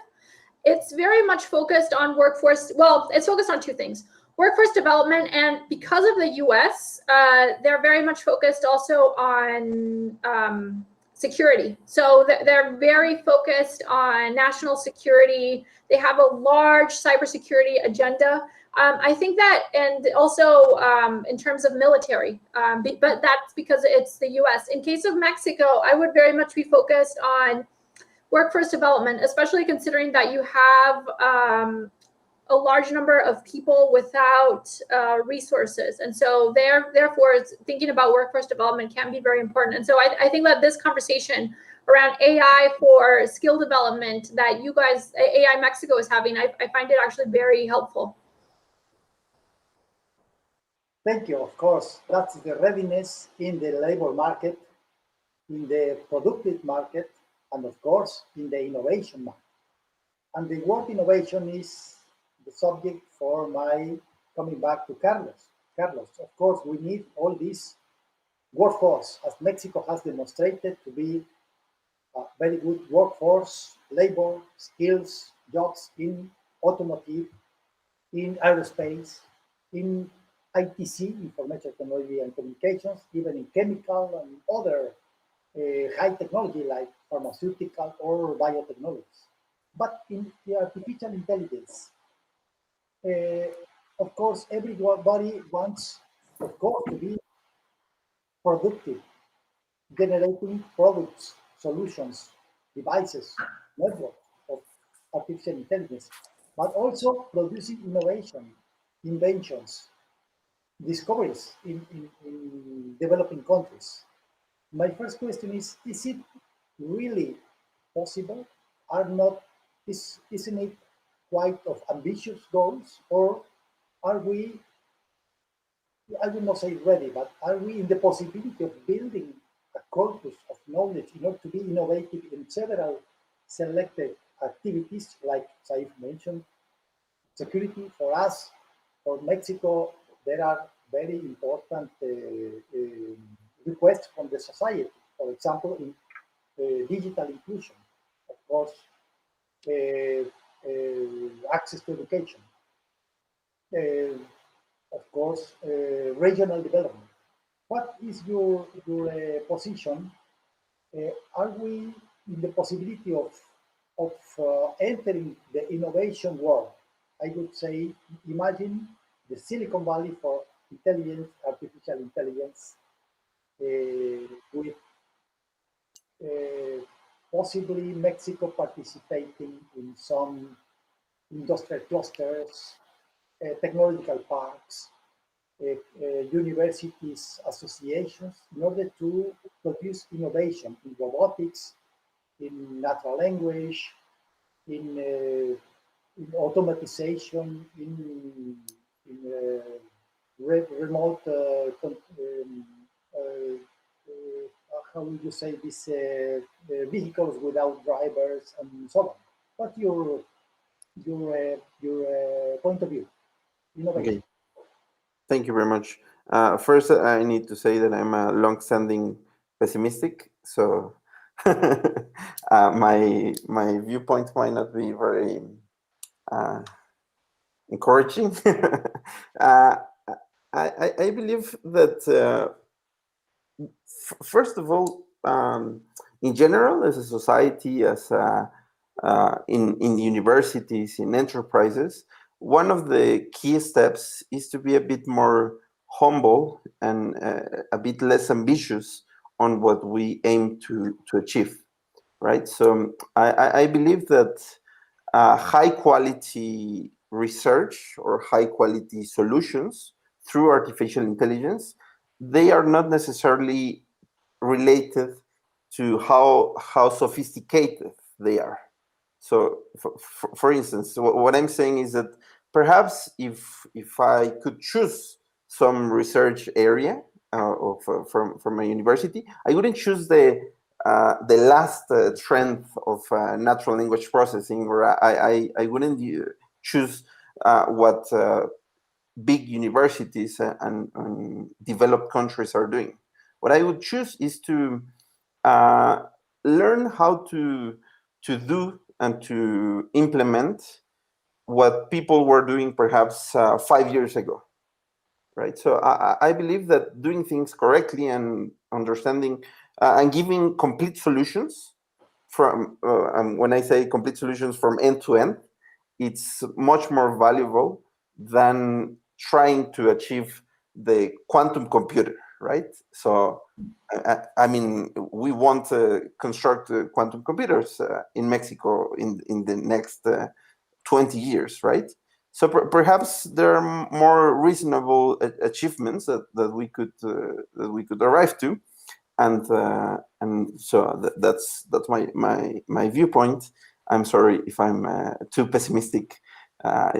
It's very much focused on workforce. Well, it's focused on two things: workforce development, and because of the U.S., they're very much focused also on security. So they're very focused on national security. They have a large cybersecurity agenda. I think that, and also in terms of military, but that's because it's the U.S. In case of Mexico, I would very much be focused on workforce development, especially considering that you have a large number of people without resources. And so therefore, thinking about workforce development can be very important. And so I think that this conversation around AI for skill development that you guys, AI Mexico is having, I find it actually very helpful. Thank you. Of course, that's the readiness in the labor market, in the productive market, and of course, in the innovation market. And the word innovation is the subject for my coming back to Carlos. Carlos, of course, we need all this workforce, as Mexico has demonstrated to be a very good workforce, labor, skills, jobs in automotive, in aerospace, in ITC, information technology and communications, even in chemical and other high technology like pharmaceutical or biotechnologies. But in the artificial intelligence, of course, everybody wants, of course, to be productive, generating products, solutions, devices, networks of artificial intelligence, but also producing innovation, inventions, discoveries in developing countries. My first question is it really possible? Are not, isn't it quite of ambitious goals, or are we, I will not say ready, but are we in the possibility of building a corpus of knowledge in order to be innovative in several selected activities, like Saif mentioned, security for us, for Mexico, there are very important requests from the society. For example, in digital inclusion, of course, access to education, of course, regional development. What is your position? Are we in the possibility of entering the innovation world? I would say, imagine the Silicon Valley for intelligence, artificial intelligence, with possibly Mexico participating in some industrial clusters, technological parks, universities, associations, in order to produce innovation in robotics, in natural language, in automatization, in remote, how would you say this, vehicles without drivers and so on. What's your point of view? Innovation. Okay. Thank you very much. First, I need to say that I'm a long-standing pessimistic, so my viewpoint might not be very encouraging. I believe that first of all, in general, as a society, as in universities, in enterprises, one of the key steps is to be a bit more humble and a bit less ambitious on what we aim to achieve, right? So I believe that high quality research or high quality solutions through artificial intelligence, they are not necessarily related to how sophisticated they are. So, for instance, what I'm saying is that perhaps if I could choose some research area from a university, I wouldn't choose the last trend of natural language processing, or I wouldn't choose what big universities and developed countries are doing. What I would choose is to learn how to do and to implement what people were doing perhaps 5 years ago, right? So I believe that doing things correctly and understanding and giving complete solutions from, when I say complete solutions from end to end, it's much more valuable than trying to achieve the quantum computer, right? So, I mean, we want to construct quantum computers in Mexico in the next 20 years, right? So perhaps there are more reasonable achievements that we could arrive to, and so that's my viewpoint. I'm sorry if I'm too pessimistic. I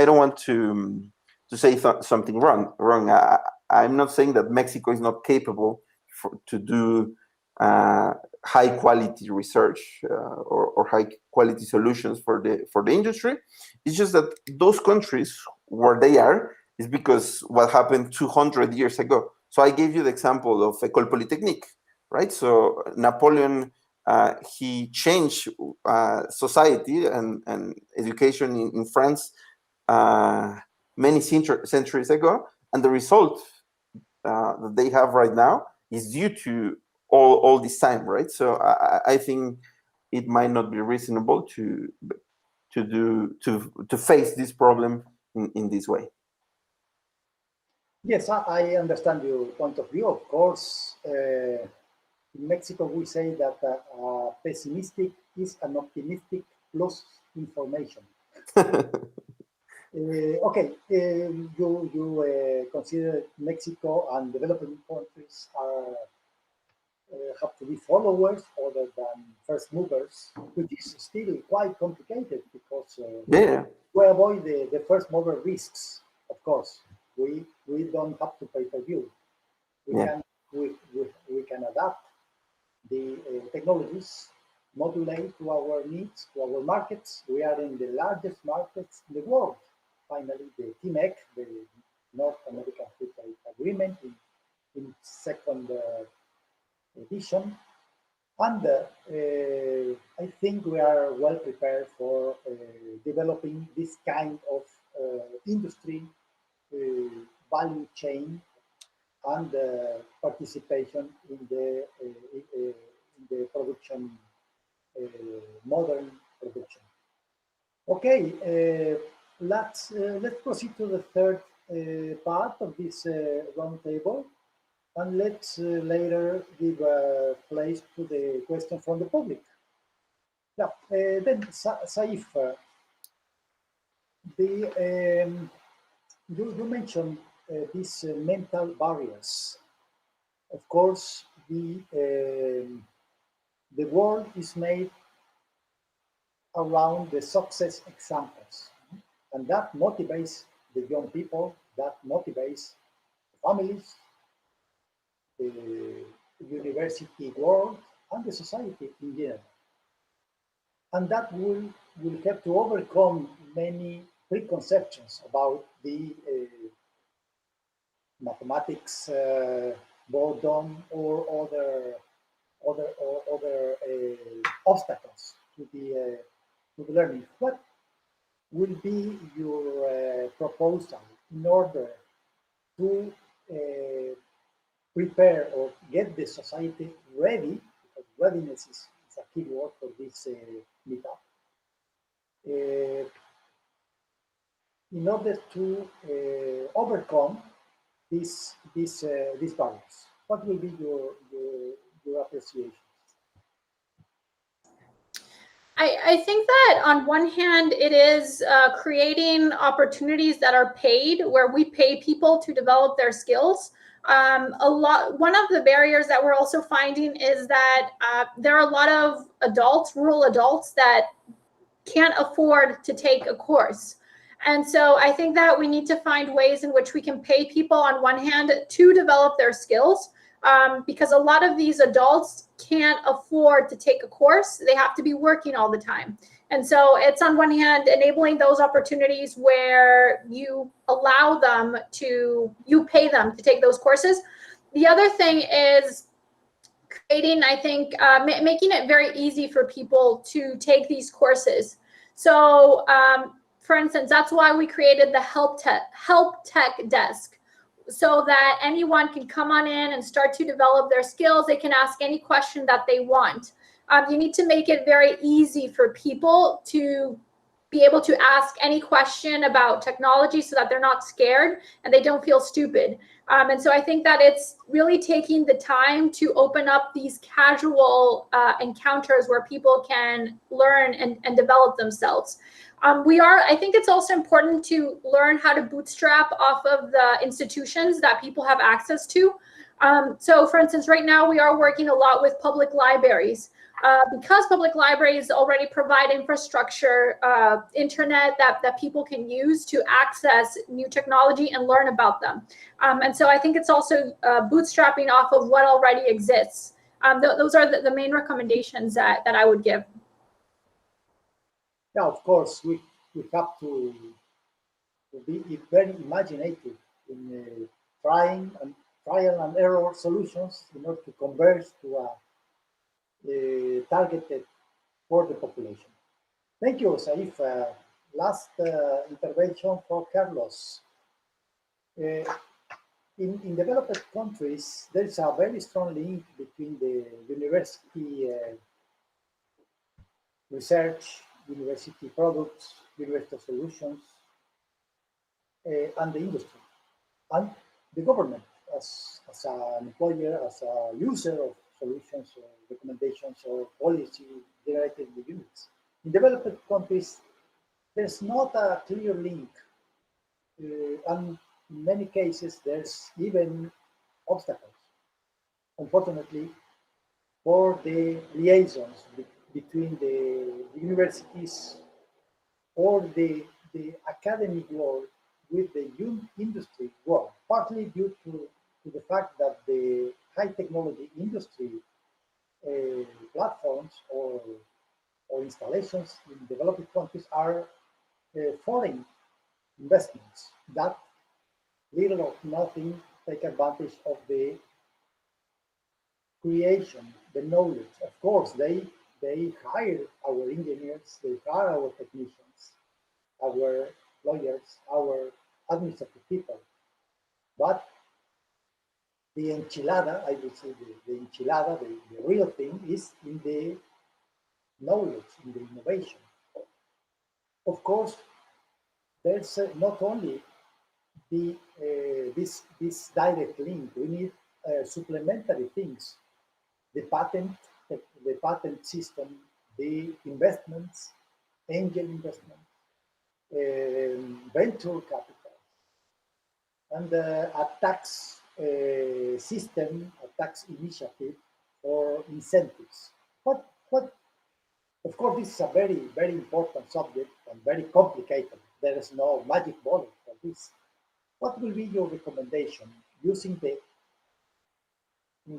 don't want to say something wrong. I'm not saying that Mexico is not capable to do high quality research or high quality solutions for the industry. It's just that those countries where they are is because what happened 200 years ago. So I gave you the example of École Polytechnique, right? So Napoleon, he changed society and education in France many centuries ago, and the result that they have right now is due to all this time, right? So I think it might not be reasonable to face this problem in this way. Yes, I understand your point of view. Of course, in Mexico, we say that pessimistic is an optimistic plus information. Okay, you consider Mexico and developing countries are have to be followers other than first movers, which is still quite complicated because Yeah. we avoid the first mover risks. Of course, we don't have to pay per view. We Yeah. can we can adapt the technologies, modulate to our needs, to our markets. We are in the largest markets in the world. Finally, the TMEC, the North American Free Trade Agreement, in second edition. And I think we are well prepared for developing this kind of industry value chain and participation in the production, modern production. Okay, let's proceed to the third part of this roundtable. And let's later give place to the question from the public. Yeah, then Saif, you mentioned these mental barriers. Of course, the world is made around the success examples, and that motivates the young people, that motivates the families, the university world, and the society in general. And that will have to overcome many preconceptions about the mathematics boredom or other obstacles to the learning. What will be your proposal in order to prepare or get the society ready, because readiness is a key word for this meetup, in order to overcome these barriers? What will be your appreciation? I think that on one hand, it is creating opportunities that are paid, where we pay people to develop their skills. One of the barriers that we're also finding is that there are a lot of adults, rural adults, that can't afford to take a course. And so I think that we need to find ways in which we can pay people on one hand to develop their skills, because a lot of these adults can't afford to take a course. They have to be working all the time. And so it's on one hand enabling those opportunities where you allow them to, you pay them to take those courses. The other thing is creating, I think, making it very easy for people to take these courses. So, for instance, that's why we created the help tech desk, so that anyone can come on in and start to develop their skills. They can ask any question that they want. You need to make it very easy for people to be able to ask any question about technology, so that they're not scared and they don't feel stupid. And so I think that it's really taking the time to open up these casual encounters where people can learn and develop themselves. I think it's also important to learn how to bootstrap off of the institutions that people have access to. So for instance, right now we are working a lot with public libraries. Because public libraries already provide infrastructure, internet that people can use to access new technology and learn about them. And so I think it's also bootstrapping off of what already exists. Those are the main recommendations that I would give. Yeah, of course, we have to be very imaginative in trial and error solutions in order to converge to a targeted for the population. Thank you, Saif. last intervention for Carlos. In developed countries, there is a very strong link between the university research, university products, university solutions, and the industry, and the government as an employer, as a user of solutions or recommendations or policy generated in the units. In developed countries, there's not a clear link, and in many cases, there's even obstacles, unfortunately, for the liaisons between the universities or the academic world with the industry world, partly due to the fact that the high technology industry platforms or installations in developing countries are foreign investments that little or nothing take advantage of the creation, the knowledge. Of course, they hire our engineers, they hire our technicians, our lawyers, our administrative people. But the enchilada, I would say the enchilada, the real thing is in the knowledge, in the innovation. Of course, there's not only this direct link. We need supplementary things: the patent system, the investments, angel investment, venture capital, and a tax system, a tax initiative for incentives. What, of course, this is a very, very important subject and very complicated. There is no magic bullet for this. What will be your recommendation using the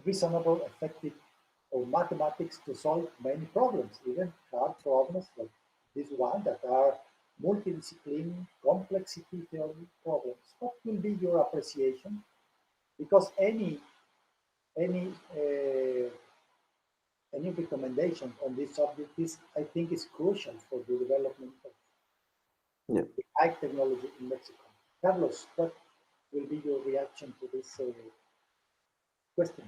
reasonable, effective, or mathematics to solve many problems, even hard problems like this one that are multidisciplinary complexity theory problems? What will be your appreciation? Because any uh, any recommendation on this subject is, I think, is crucial for the development of Yeah. high technology in Mexico. Carlos, what will be your reaction to this question?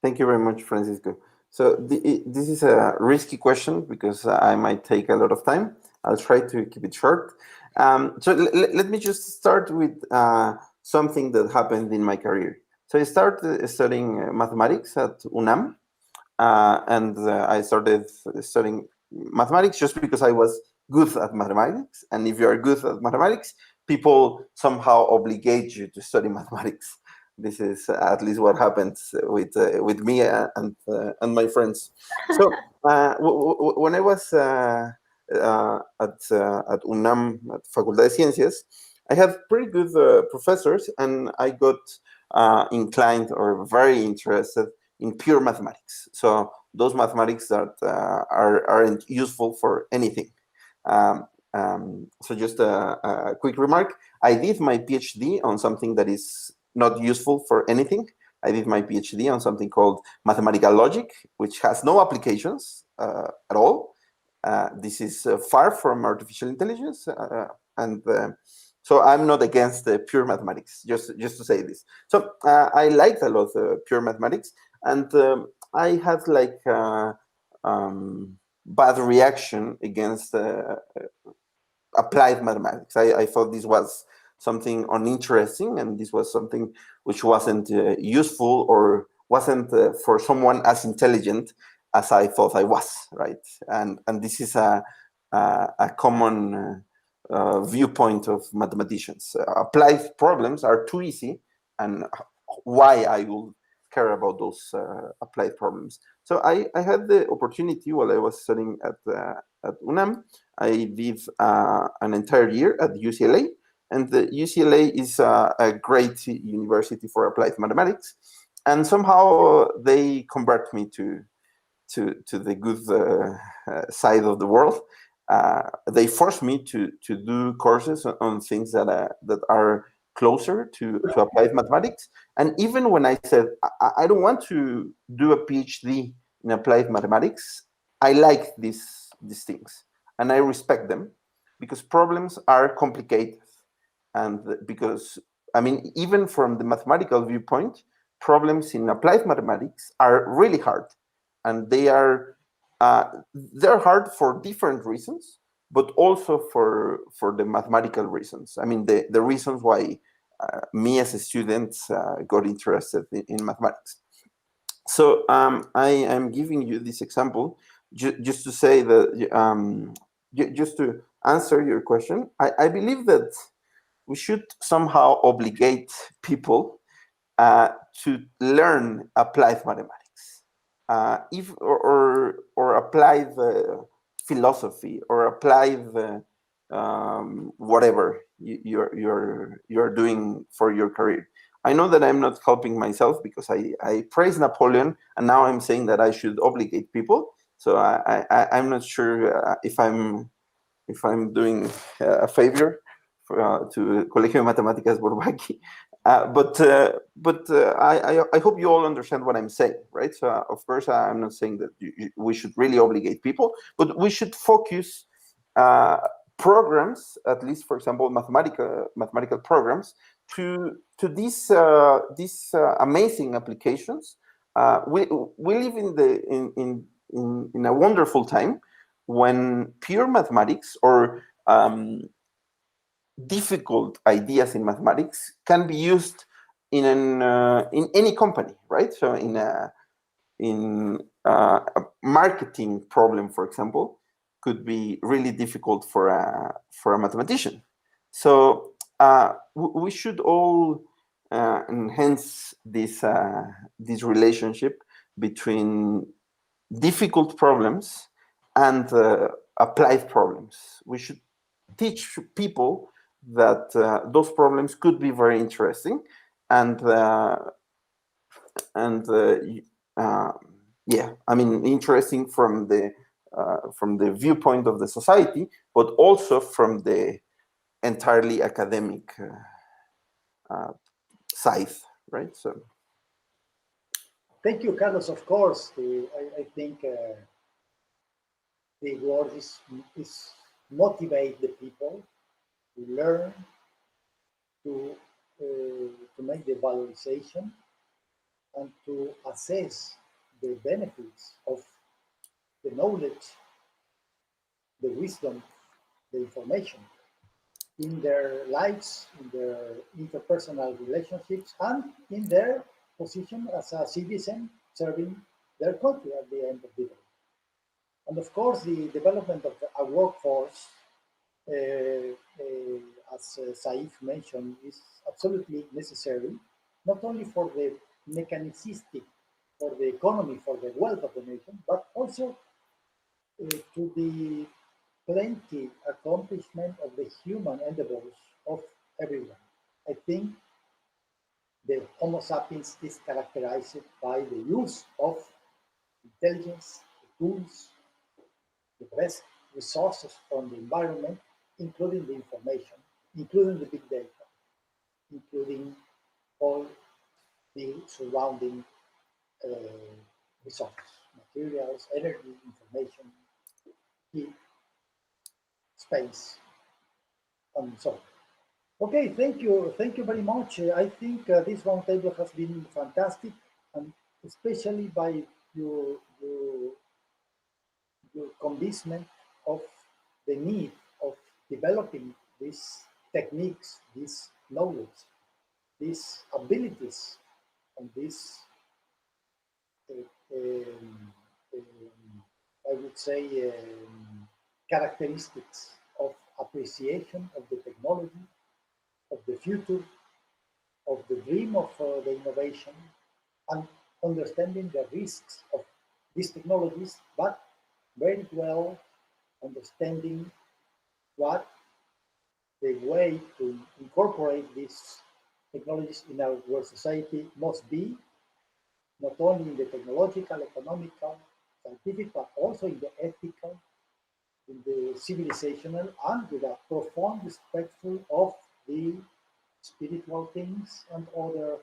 Thank you very much, Francisco. So this is a risky question because I might take a lot of time. I'll try to keep it short. So let me just start with something that happened in my career. So I started studying mathematics at UNAM, and I started studying mathematics just because I was good at mathematics. And if you are good at mathematics, people somehow obligate you to study mathematics. This is at least what happens with me and my friends. So when I was at UNAM, at Facultad de Ciencias, I have pretty good professors, and I got inclined or very interested in pure mathematics. So those mathematics that aren't useful for anything. So just a quick remark. I did my PhD on something that is not useful for anything. I did my PhD on something called mathematical logic, which has no applications at all. This is far from artificial intelligence, and so I'm not against pure mathematics. Just to say this. So I liked a lot pure mathematics, and I had like bad reaction against applied mathematics. I thought this was something uninteresting, and this was something which wasn't useful or wasn't for someone as intelligent as I thought I was, right? And this is a common viewpoint of mathematicians. Applied problems are too easy, and why I will care about those applied problems. So I had the opportunity while I was studying at UNAM. I did an entire year at UCLA, and the UCLA is a great university for applied mathematics. And somehow they convert me to the good side of the world. They force me to do courses on things that are closer to applied mathematics. And even when I said I don't want to do a PhD in applied mathematics, I like these things and I respect them because problems are complicated. And because, I mean, even from the mathematical viewpoint, problems in applied mathematics are really hard. And they're hard for different reasons, but also for the mathematical reasons. I mean, the reasons why me as a student got interested in mathematics. So I am giving you this example just to say that, just to answer your question, I believe that we should somehow obligate people to learn applied mathematics, or apply the philosophy, or apply the whatever you're doing for your career. I know that I'm not helping myself because I praise Napoleon, and now I'm saying that I should obligate people. So I'm not sure if I'm doing a favor to Colegio de Matemáticas Bourbaki. I hope you all understand what I'm saying, right? So of course, I'm not saying that we should really obligate people, but we should focus programs, at least, for example, mathematical programs, to these amazing applications. We live in a wonderful time when pure mathematics, or difficult ideas in mathematics, can be used in any company, right? So in a marketing problem, for example, could be really difficult for a mathematician. So we should all enhance this relationship between difficult problems and applied problems. We should teach people that those problems could be very interesting, and yeah, I mean, interesting from the viewpoint of the society, but also from the entirely academic side, right? So Thank you, Carlos. Of course, I think the word is motivate the people to learn, to make the valorization, and to assess the benefits of the knowledge, the wisdom, the information in their lives, in their interpersonal relationships, and in their position as a citizen serving their country at the end of the day. And of course, the development of a workforce, as Saif mentioned, is absolutely necessary, not only for the mechanicistic, for the economy, for the wealth of the nation, but also to the plenty accomplishment of the human endeavors of everyone. I think the Homo sapiens is characterized by the use of intelligence, tools, the best resources from the environment, including the information, including the big data, including all the surrounding resources, materials, energy, information, heat, space, and so on. Okay, thank you very much. I think this roundtable has been fantastic, and especially by your, your, your convincement of the need of developing these techniques, this knowledge, these abilities, and these, I would say, characteristics of appreciation of the technology, of the future, of the dream of the innovation, and understanding the risks of these technologies, but very well understanding what the way to incorporate these technologies in our society must be, not only in the technological, economical, scientific, but also in the ethical, in the civilizational, and with a profound respectful of the spiritual things and other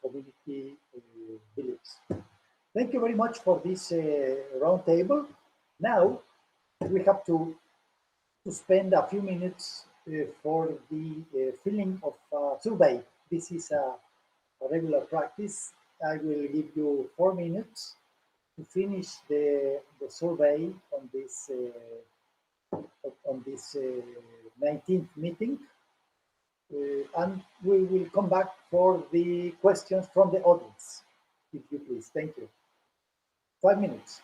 community beliefs. Thank you very much for this roundtable. Now we have to to spend a few minutes for the filling of a survey. This is a regular practice. I will give you 4 minutes to finish the survey on this 19th meeting. And we will come back for the questions from the audience, if you please. Thank you. 5 minutes.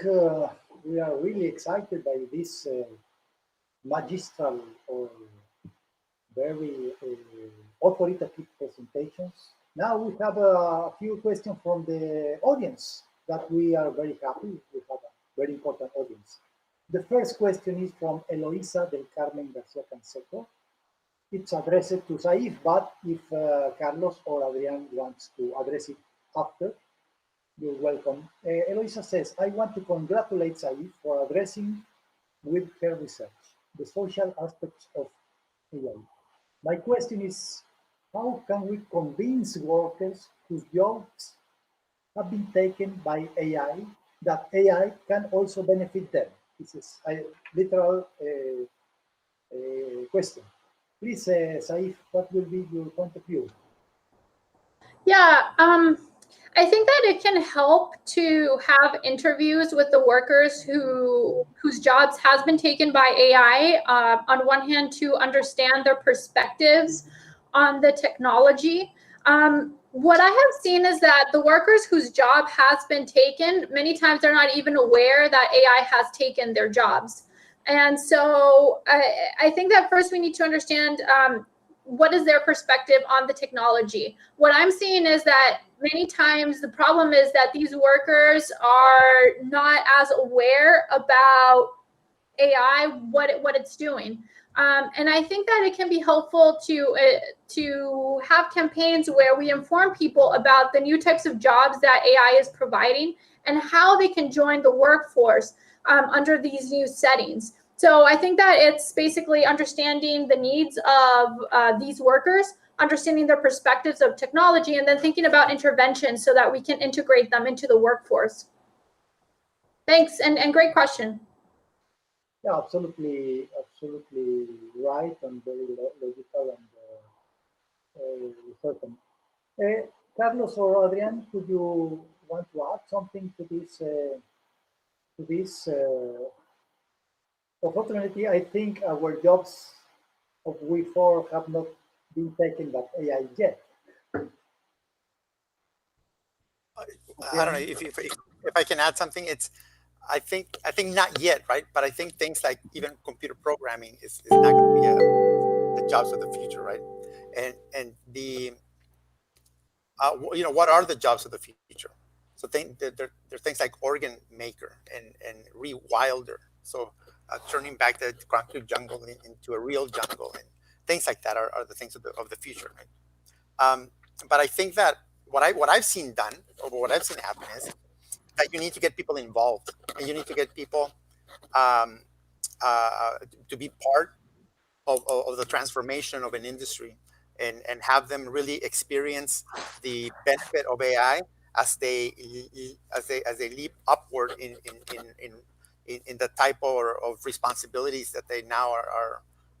we are really excited by this magistral or very authoritative presentations. Now we have a few questions from the audience that we are very happy. We have a very important audience. The first question is from Eloisa del Carmen Garcia Canseco. It's addressed to Saif, but if Carlos or Adrian wants to address it after, you're welcome. Eloisa says, I want to congratulate Saif for addressing with her research the social aspects of AI. My question is, how can we convince workers whose jobs have been taken by AI that AI can also benefit them? This is a literal question. Please, Saif, what will be your point of view? Yeah, I think that it can help to have interviews with the workers whose jobs has been taken by AI. On one hand, to understand their perspectives on the technology. What I have seen is that the workers whose job has been taken, many times they're not even aware that AI has taken their jobs. And so I think that first we need to understand what is their perspective on the technology. What I'm seeing is that many times the problem is that these workers are not as aware about AI, what it's doing. And I think that it can be helpful to have campaigns where we inform people about the new types of jobs that AI is providing and how they can join the workforce under these new settings. So I think that it's basically understanding the needs of these workers, understanding their perspectives of technology, and then thinking about interventions so that we can integrate them into the workforce. Thanks, and great question. Yeah, absolutely right and very logical and certain. Carlos or Adrian, could you want to add something to this? Unfortunately, I think our jobs of we four have not been taken by AI yet. I don't know if I can add something. It's I think not yet, right? But I think things like even computer programming is not going to be the jobs of the future, right? And the what are the jobs of the future? So there are things like organ maker and rewilder. So turning back the concrete jungle into a real jungle and things like that are the things of the future, right? But I think that what I've seen done or what I've seen happen is that you need to get people involved and you need to get people um, to be part of the transformation of an industry and have them really experience the benefit of AI as they leap upward in the type of responsibilities that they now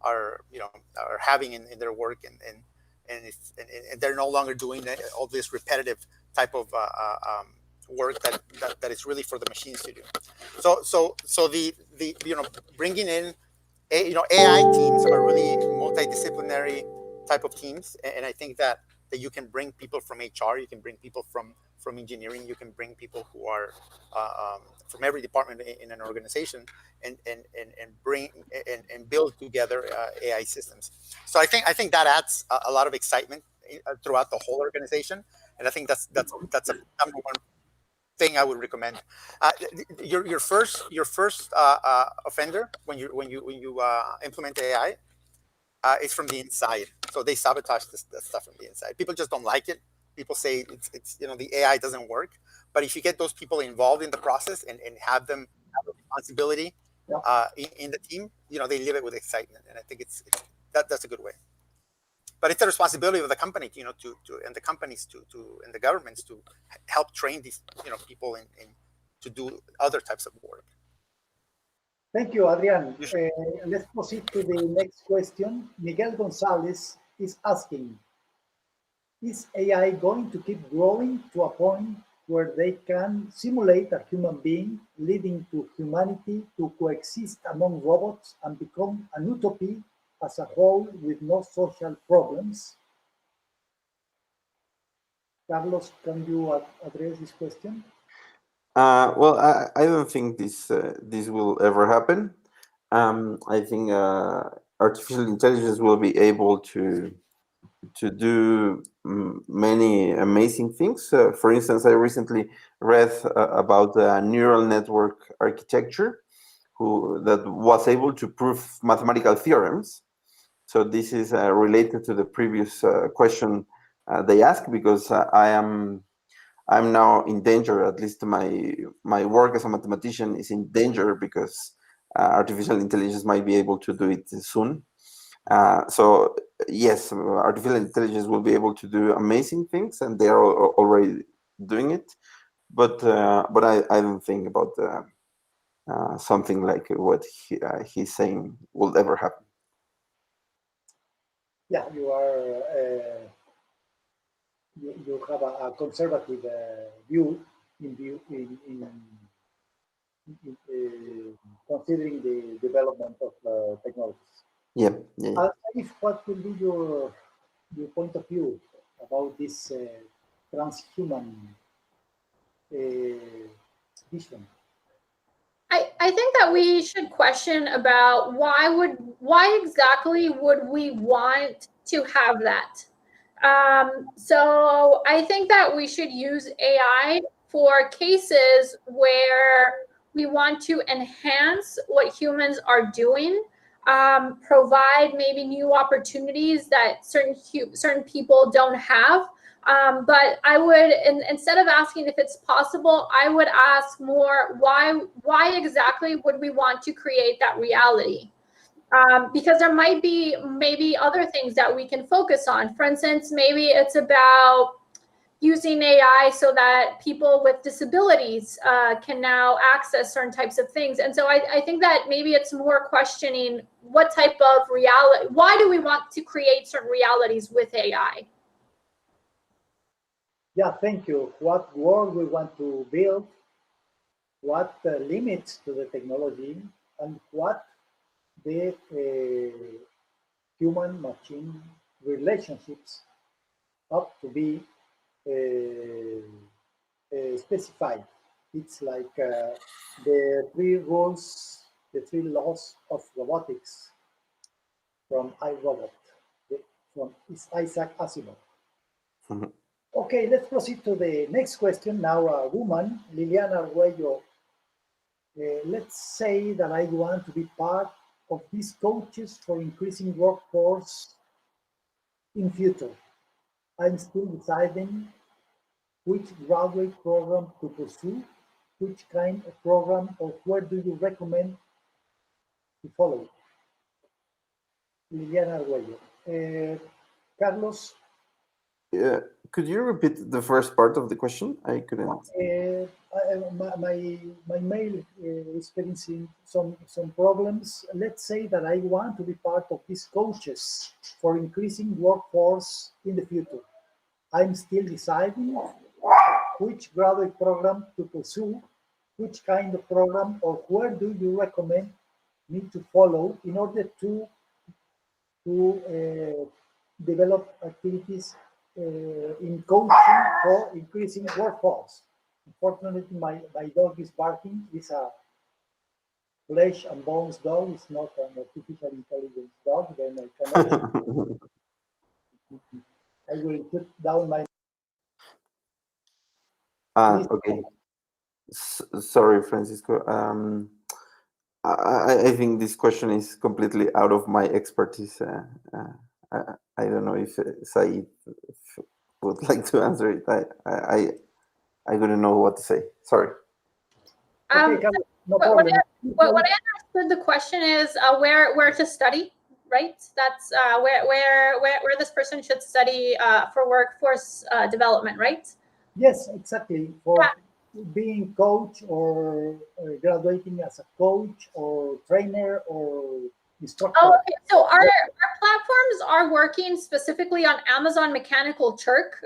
are having in their work and they're no longer doing all this repetitive type of work that is really for the machines to do. So the bringing in AI teams are really multidisciplinary type of teams, and I think that you can bring people from HR, you can bring people from engineering, you can bring people who are from every department in an organization, and bring and build together AI systems. So I think that adds a lot of excitement throughout the whole organization, and I think that's a number one thing I would recommend. Your first offender when you implement AI is from the inside. So they sabotage the stuff from the inside. People just don't like it. People say it's the AI doesn't work. But if you get those people involved in the process and have them have a responsibility in the team, they live it with excitement. And I think that's a good way. But it's the responsibility of the company, and the companies and the governments to help train these, people in to do other types of work. Thank you, Adrian. Let's proceed to the next question. Miguel Gonzalez is asking, is AI going to keep growing to a point where they can simulate a human being, leading to humanity to coexist among robots and become an utopia as a whole with no social problems? Carlos, can you address this question? Well, I don't think this will ever happen. I think artificial intelligence will be able to do many amazing things. For instance, I recently read about a neural network architecture that was able to prove mathematical theorems. So this is related to the previous question they asked, because I'm now in danger. At least my work as a mathematician is in danger because artificial intelligence might be able to do it soon. So yes, artificial intelligence will be able to do amazing things, and they are already doing it. But I don't think about something like what he's saying will ever happen. Yeah, you are. You have a conservative view in considering the development of technologies. Yeah, yeah. If what will be your point of view about this transhuman vision? I think that we should question about why exactly would we want to have that. So I think that we should use AI for cases where we want to enhance what humans are doing, provide maybe new opportunities that certain people don't have. But I would, instead of asking if it's possible, I would ask more why exactly would we want to create that reality? Because there might be maybe other things that we can focus on. For instance, maybe it's about using AI so that people with disabilities can now access certain types of things. And so I think that maybe it's more questioning what type of reality, why do we want to create certain realities with AI? Yeah, thank you. What world we want to build, what limits to the technology, and what the human-machine relationships have to be specified. It's like the three rules, the three laws of robotics from iRobot, from Isaac Asimov. Mhm. Okay, let's proceed to the next question. Now, a woman, Liliana Arguello. Let's say that I want to be part of these coaches for increasing workforce in future. I'm still deciding which graduate program to pursue, which kind of program, or where do you recommend to follow? Liliana Arguello. Carlos, Could you repeat the first part of the question? I couldn't. my mail is experiencing some problems. Let's say that I want to be part of these coaches for increasing workforce in the future. I'm still deciding which graduate program to pursue, which kind of program, or where do you recommend me to follow in order to develop activities in coaching for increasing workforce. Unfortunately, my dog is barking. It's a flesh and bones dog. It's not an artificial intelligence dog. Then I cannot. I will put down my. Please. Okay. Sorry, Francisco. I think this question is completely out of my expertise. I don't know if Said would like to answer it. I wouldn't know what to say. Sorry. Okay, Carlos, no What, problem. what I understood the question is where to study, right? That's where this person should study for workforce development, right? Yes, exactly. For Yeah. being coach or graduating as a coach or trainer or instructor. Oh, okay. So our platforms are working specifically on Amazon Mechanical Turk.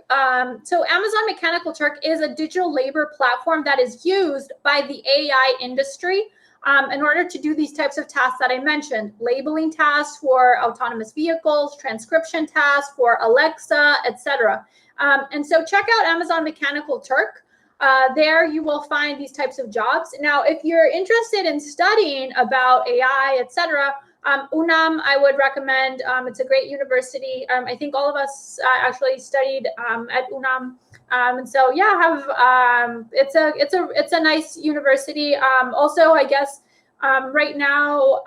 So Amazon Mechanical Turk is a digital labor platform that is used by the AI industry in order to do these types of tasks that I mentioned: labeling tasks for autonomous vehicles, transcription tasks for Alexa, etc. And so check out Amazon Mechanical Turk. there you will find these types of jobs. Now, if you're interested in studying about AI, etc., UNAM, I would recommend. It's a great university. I think all of us actually studied at UNAM, and so yeah, it's a nice university. Also, I guess right now,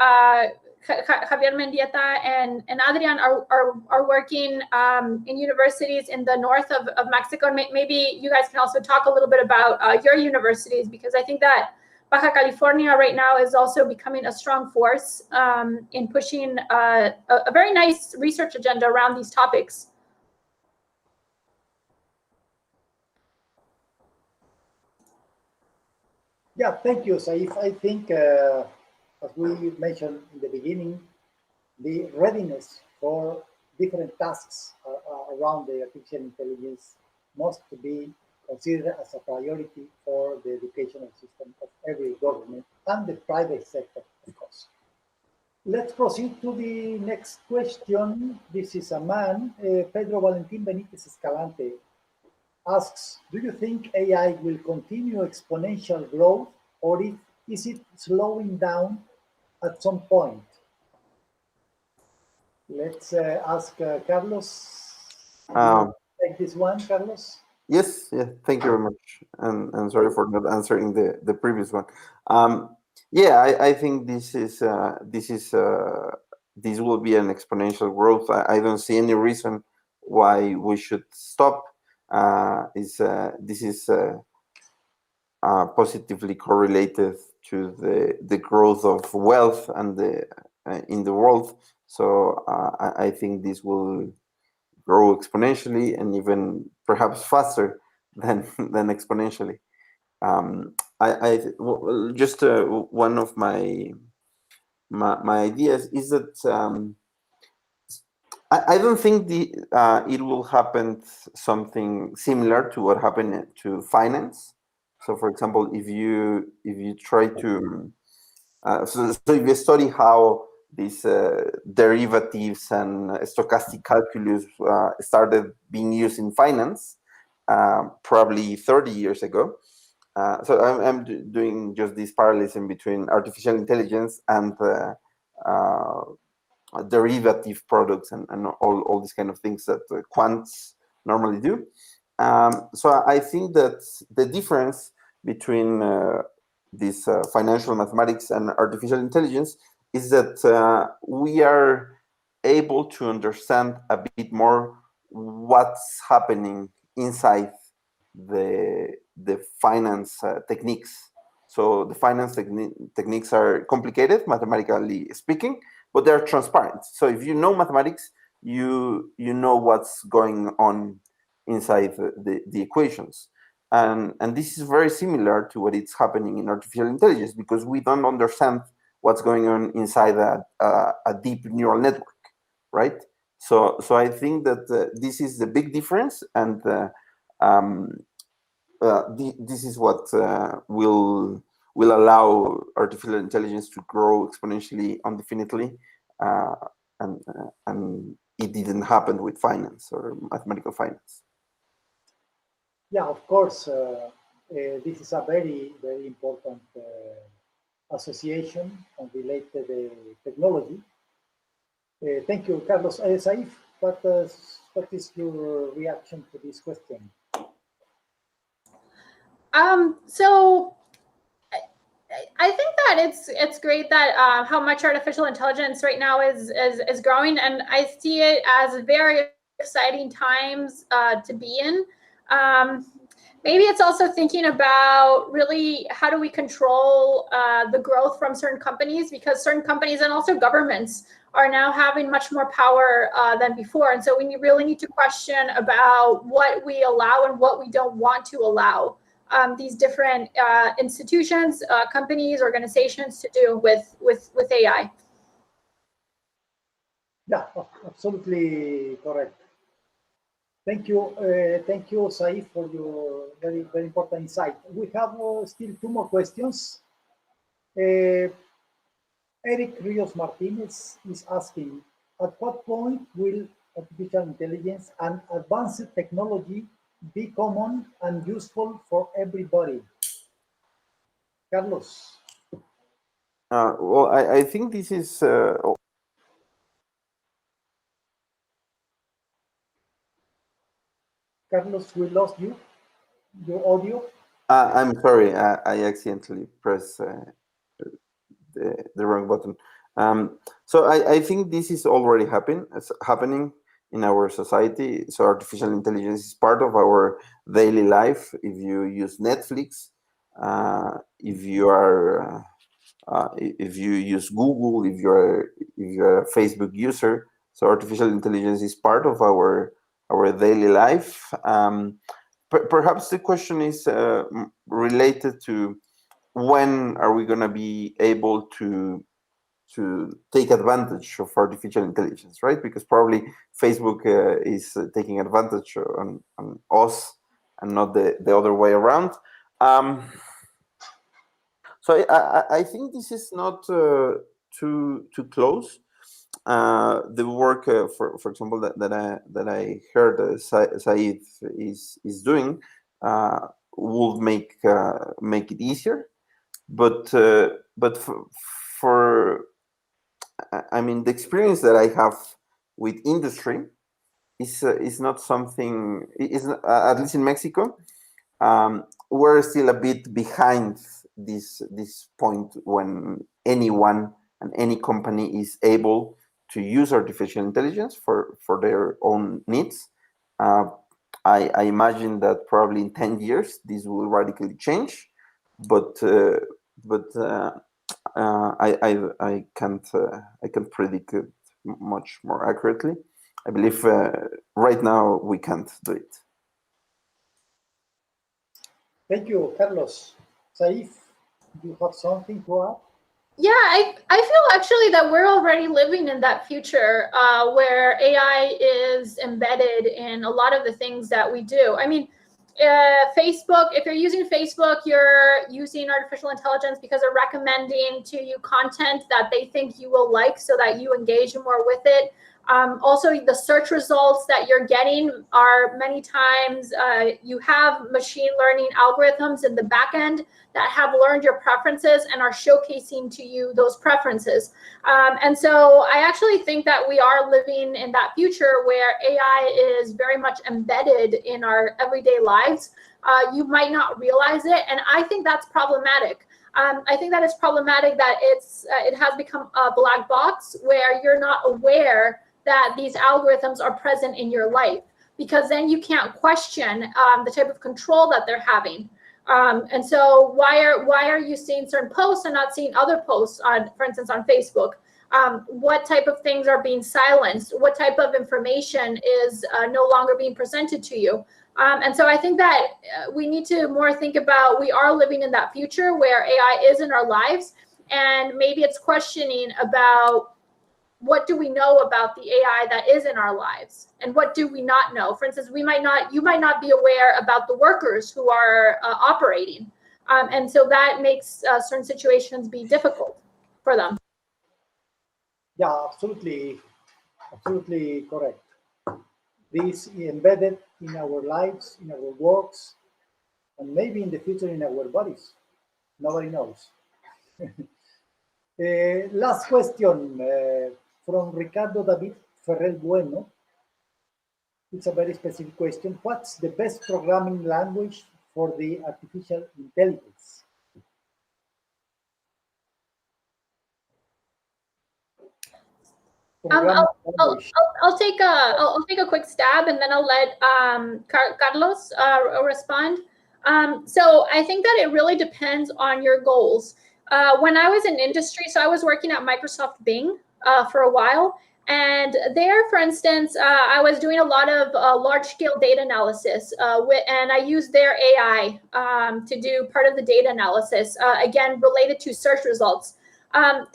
Javier Mendieta and Adrian are working in universities in the north of Mexico. And maybe you guys can also talk a little bit about your universities, because I think that Baja California right now is also becoming a strong force in pushing a very nice research agenda around these topics. Yeah, thank you, Saif. I think, as we mentioned in the beginning, the readiness for different tasks around the artificial intelligence must be considered as a priority for the educational system of every government and the private sector, of course. Let's proceed to the next question. This is a man, Pedro Valentin Benitez Escalante, asks, do you think AI will continue exponential growth, or is it slowing down at some point? Let's ask Carlos. Take this one, Carlos. Yes, yeah, thank you very much, and sorry for not answering the previous one. Yeah, I think this will be an exponential growth. I don't see any reason why we should stop. This is positively correlated to the growth of wealth and the in the world. So I think this will grow exponentially, and even perhaps faster than exponentially. Just one of my ideas is that I don't think it will happen something similar to what happened to finance. So, for example, if you try to so if you study how these derivatives and stochastic calculus started being used in finance, probably 30 years ago. So I'm doing just this parallelism between artificial intelligence and derivative products and all these kind of things that quants normally do. So I think that the difference between this financial mathematics and artificial intelligence is that we are able to understand a bit more what's happening inside the finance techniques. So the finance techniques are complicated, mathematically speaking, but they're transparent. So if you know mathematics, you know what's going on inside the equations. And this is very similar to what is happening in artificial intelligence, because we don't understand what's going on inside a deep neural network, right? So I think that this is the big difference, and this is what will allow artificial intelligence to grow exponentially, indefinitely, and it didn't happen with finance or mathematical finance. Yeah, of course. This is a very, very important association and related technology. Thank you, Carlos. Saif, what is your reaction to this question? So I think that it's great that how much artificial intelligence right now is growing, and I see it as very exciting times to be in. Maybe it's also thinking about really how do we control the growth from certain companies, because certain companies and also governments are now having much more power than before. And so we really need to question about what we allow and what we don't want to allow these different institutions, companies, organizations to do with AI. Yeah, absolutely correct. Thank you, Saif, for your very, very important insight. We have still two more questions. Eric Rios Martinez is asking, at what point will artificial intelligence and advanced technology be common and useful for everybody? Carlos. Well, I think this is Carlos, we lost you, your audio. I'm sorry, I accidentally pressed the wrong button. So I think this is already happening in our society. So artificial intelligence is part of our daily life. If you use Netflix, if you are if you use Google, if you're a Facebook user, so artificial intelligence is part of our daily life. Perhaps the question is related to when are we going to be able to take advantage of artificial intelligence, right? Because probably Facebook is taking advantage on us and not the other way around. So I think this is not too close. The work, for example, that I heard Said is doing will make it easier. But for I mean, the experience that I have with industry is not something. Is at least in Mexico, we're still a bit behind this point when anyone and any company is able to use artificial intelligence for their own needs. Uh, I imagine that probably in 10 years this will radically change, but I can't predict it much more accurately. I believe right now we can't do it. Thank you, Carlos. Saif, do you have something to add? Yeah, I feel actually that we're already living in that future where AI is embedded in a lot of the things that we do. I mean, Facebook, if you're using Facebook, you're using artificial intelligence because they're recommending to you content that they think you will like so that you engage more with it. Also, the search results that you're getting are many times you have machine learning algorithms in the back end that have learned your preferences and are showcasing to you those preferences. And so I actually think that we are living in that future where AI is very much embedded in our everyday lives. You might not realize it, and I think that's problematic. I think that it's problematic that it has become a black box where you're not aware that these algorithms are present in your life, because then you can't question the type of control that they're having. And so why are you seeing certain posts and not seeing other posts on, for instance, on Facebook? What type of things are being silenced? What type of information is no longer being presented to you? And so I think that we need to more think about, we are living in that future where AI is in our lives, and maybe it's questioning about what do we know about the AI that is in our lives, and what do we not know? For instance, you might not be aware about the workers who are operating, and so that makes certain situations be difficult for them. Yeah, absolutely correct. This embedded in our lives, in our works, and maybe in the future in our bodies. Nobody knows. Last question from Ricardo David Ferrer Bueno. It's a very specific question. What's the best programming language for the artificial intelligence? I'll take a quick stab, and then I'll let Carlos respond. So I think that it really depends on your goals. When I was in industry, so I was working at Microsoft Bing for a while, and there, for instance, I was doing a lot of large-scale data analysis, and I used their AI to do part of the data analysis, again, related to search results.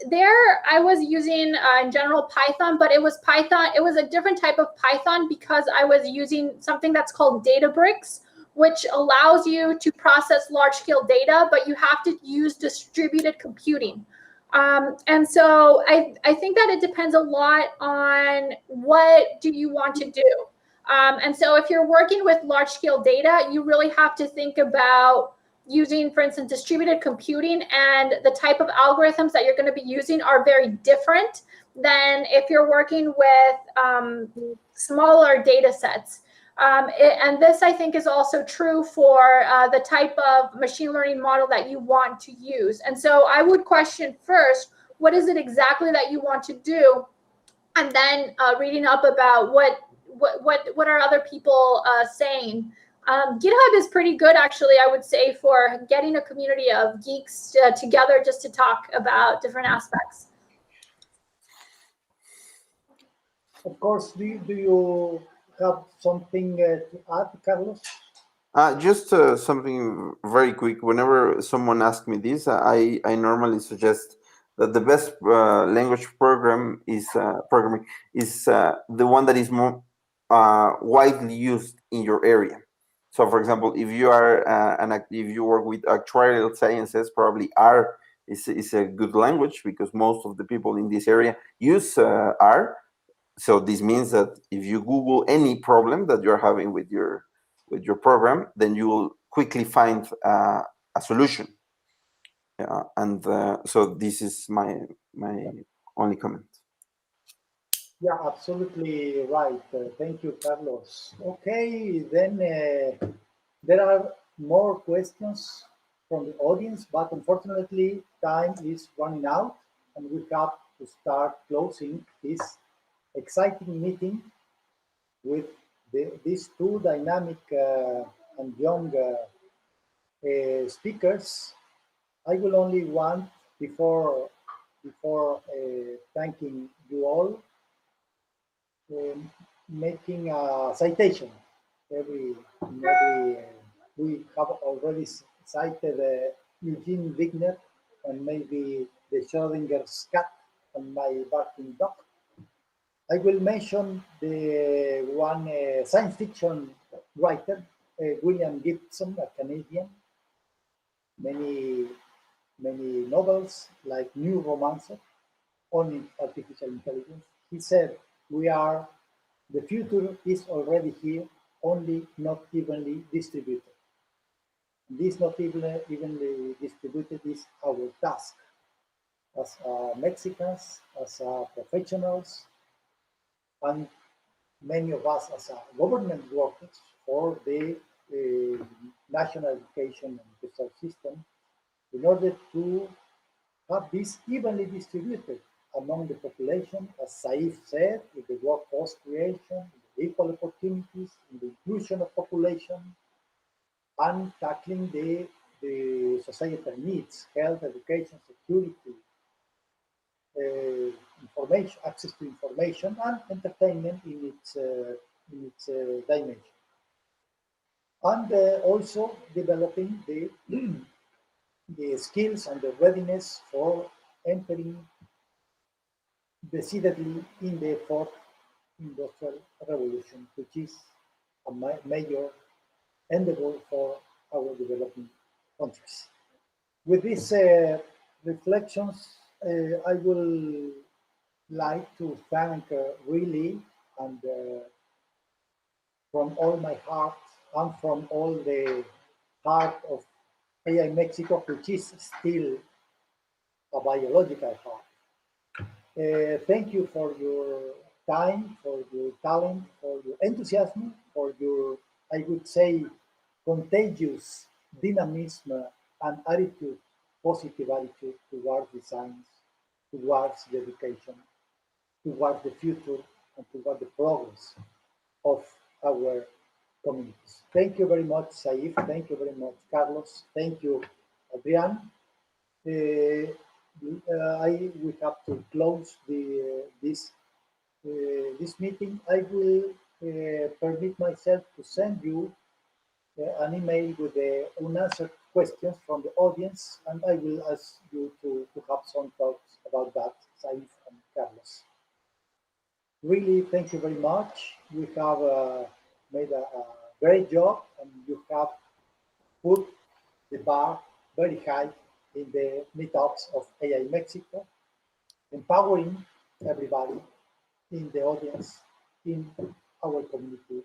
There, I was using in general Python, but it was Python. It was a different type of Python because I was using something that's called Databricks, which allows you to process large-scale data, but you have to use distributed computing. And so I think that it depends a lot on what do you want to do. And so if you're working with large-scale data, you really have to think about using, for instance, distributed computing, and the type of algorithms that you're going to be using are very different than if you're working with smaller data sets. And this, I think, is also true for the type of machine learning model that you want to use. And so I would question first, what is it exactly that you want to do? And then reading up about what are other people saying. GitHub is pretty good, actually, I would say, for getting a community of geeks together just to talk about different aspects. Of course, do you have something to add, Carlos? Just something very quick. Whenever someone asks me this, I normally suggest that the best language programming is the one that is more widely used in your area. So, for example, if you are if you work with actuarial sciences, probably R is a good language because most of the people in this area use R. So this means that if you Google any problem that you're having with your program, then you will quickly find a solution. And so this is my only comment. Yeah, absolutely right. Thank you, Carlos. Okay, then there are more questions from the audience, but unfortunately, time is running out, and we have to start closing this exciting meeting with these two dynamic and young speakers. I will only want, before thanking you all, making a citation. We have already cited Eugene Wigner and maybe the Schrodinger's cat and my barking dog. I will mention the one science fiction writer, William Gibson, a Canadian. Many novels like New Romancer on artificial intelligence. He said, the future is already here, only not evenly distributed. This not evenly distributed is our task as Mexicans, as professionals, and many of us as government workers for the national education and research system, in order to have this evenly distributed among the population, as Saif said, in the workforce creation, in the equal opportunities, in the inclusion of population, and tackling the societal needs, health, education, security, information, access to information, and entertainment in its dimension. And also developing the skills and the readiness for entering decidedly in the fourth industrial revolution, which is a major endeavor for our developing countries. With these reflections, I will like to thank really and from all my heart and from all the heart of AI Mexico, which is still a biological heart. Thank you for your time, for your talent, for your enthusiasm, for your, I would say, contagious dynamism and attitude, positive attitude towards the science, towards the education, towards the future, and towards the progress of our communities. Thank you very much, Saif. Thank you very much, Carlos. Thank you, Adrian. We have to close this meeting. I will permit myself to send you an email with the unanswered questions from the audience, and I will ask you to have some thoughts about that, Saif and Carlos. Really, thank you very much. We have made a great job, and you have put the bar very high in the meetups of AI Mexico, empowering everybody in the audience, in our community,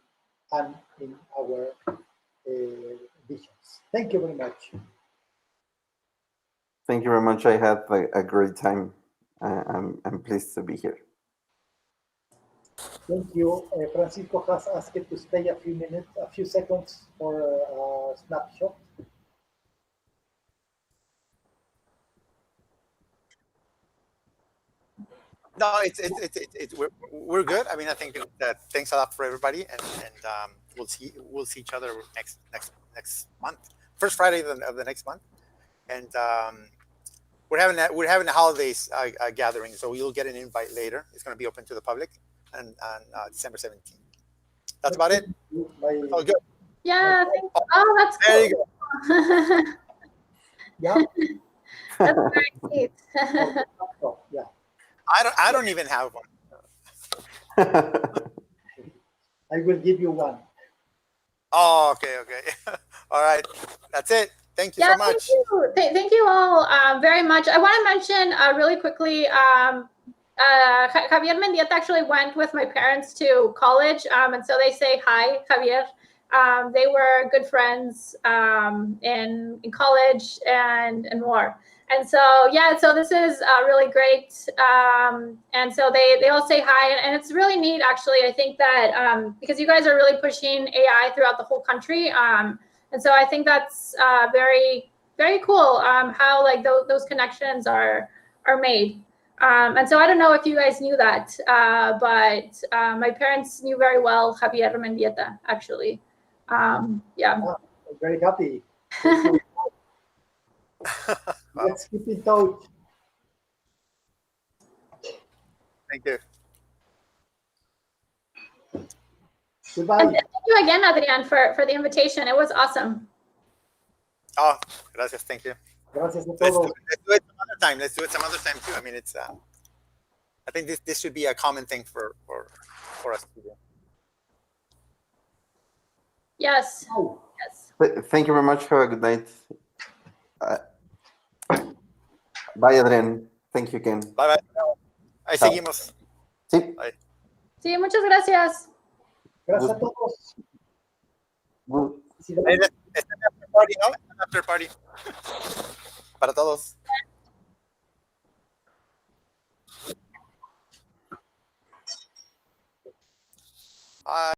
and in our visions. Thank you very much. Thank you very much. I had a great time. I'm pleased to be here. Thank you. Francisco has asked to stay a few minutes, a few seconds for a snapshot. No, we're good. I mean, I think that thanks a lot for everybody, and we'll see each other next month, first Friday of the next month, and we're having a holidays gathering, so you'll get an invite later. It's going to be open to the public, and on December 17th. That's about it. It's all good. Yeah. Oh, that's cool. There you go. Yeah. That's very sweet. Yeah. I don't even have one. I will give you one. Oh, okay. All right. That's it. Thank you so much. Thank you all very much. I want to mention really quickly, Javier Mendieta actually went with my parents to college, and so they say hi, Javier. They were good friends in college and more. And so, yeah, so this is really great. And so they all say hi, and it's really neat, actually. I think that because you guys are really pushing AI throughout the whole country. And so I think that's very, very cool how like those connections are made. And so I don't know if you guys knew that, but my parents knew very well Javier Mendieta, actually. Yeah. I'm very happy. Let's keep in touch. Thank you. Goodbye. And thank you again, Adrian, for the invitation. It was awesome. Oh, gracias. Thank you. Gracias a Let's todos. do it some other time. Let's do it some other time too. I mean, it's. I think this should be a common thing for us to do. Yes. Oh. Yes. Thank you very much. Have a good night. Bye, Adrián. Thank you again. Bye. Ahí seguimos. Sí. Bye. Sí, muchas gracias. Gracias a todos. Está en after party, ¿no? Está en after party. Para todos. Bye.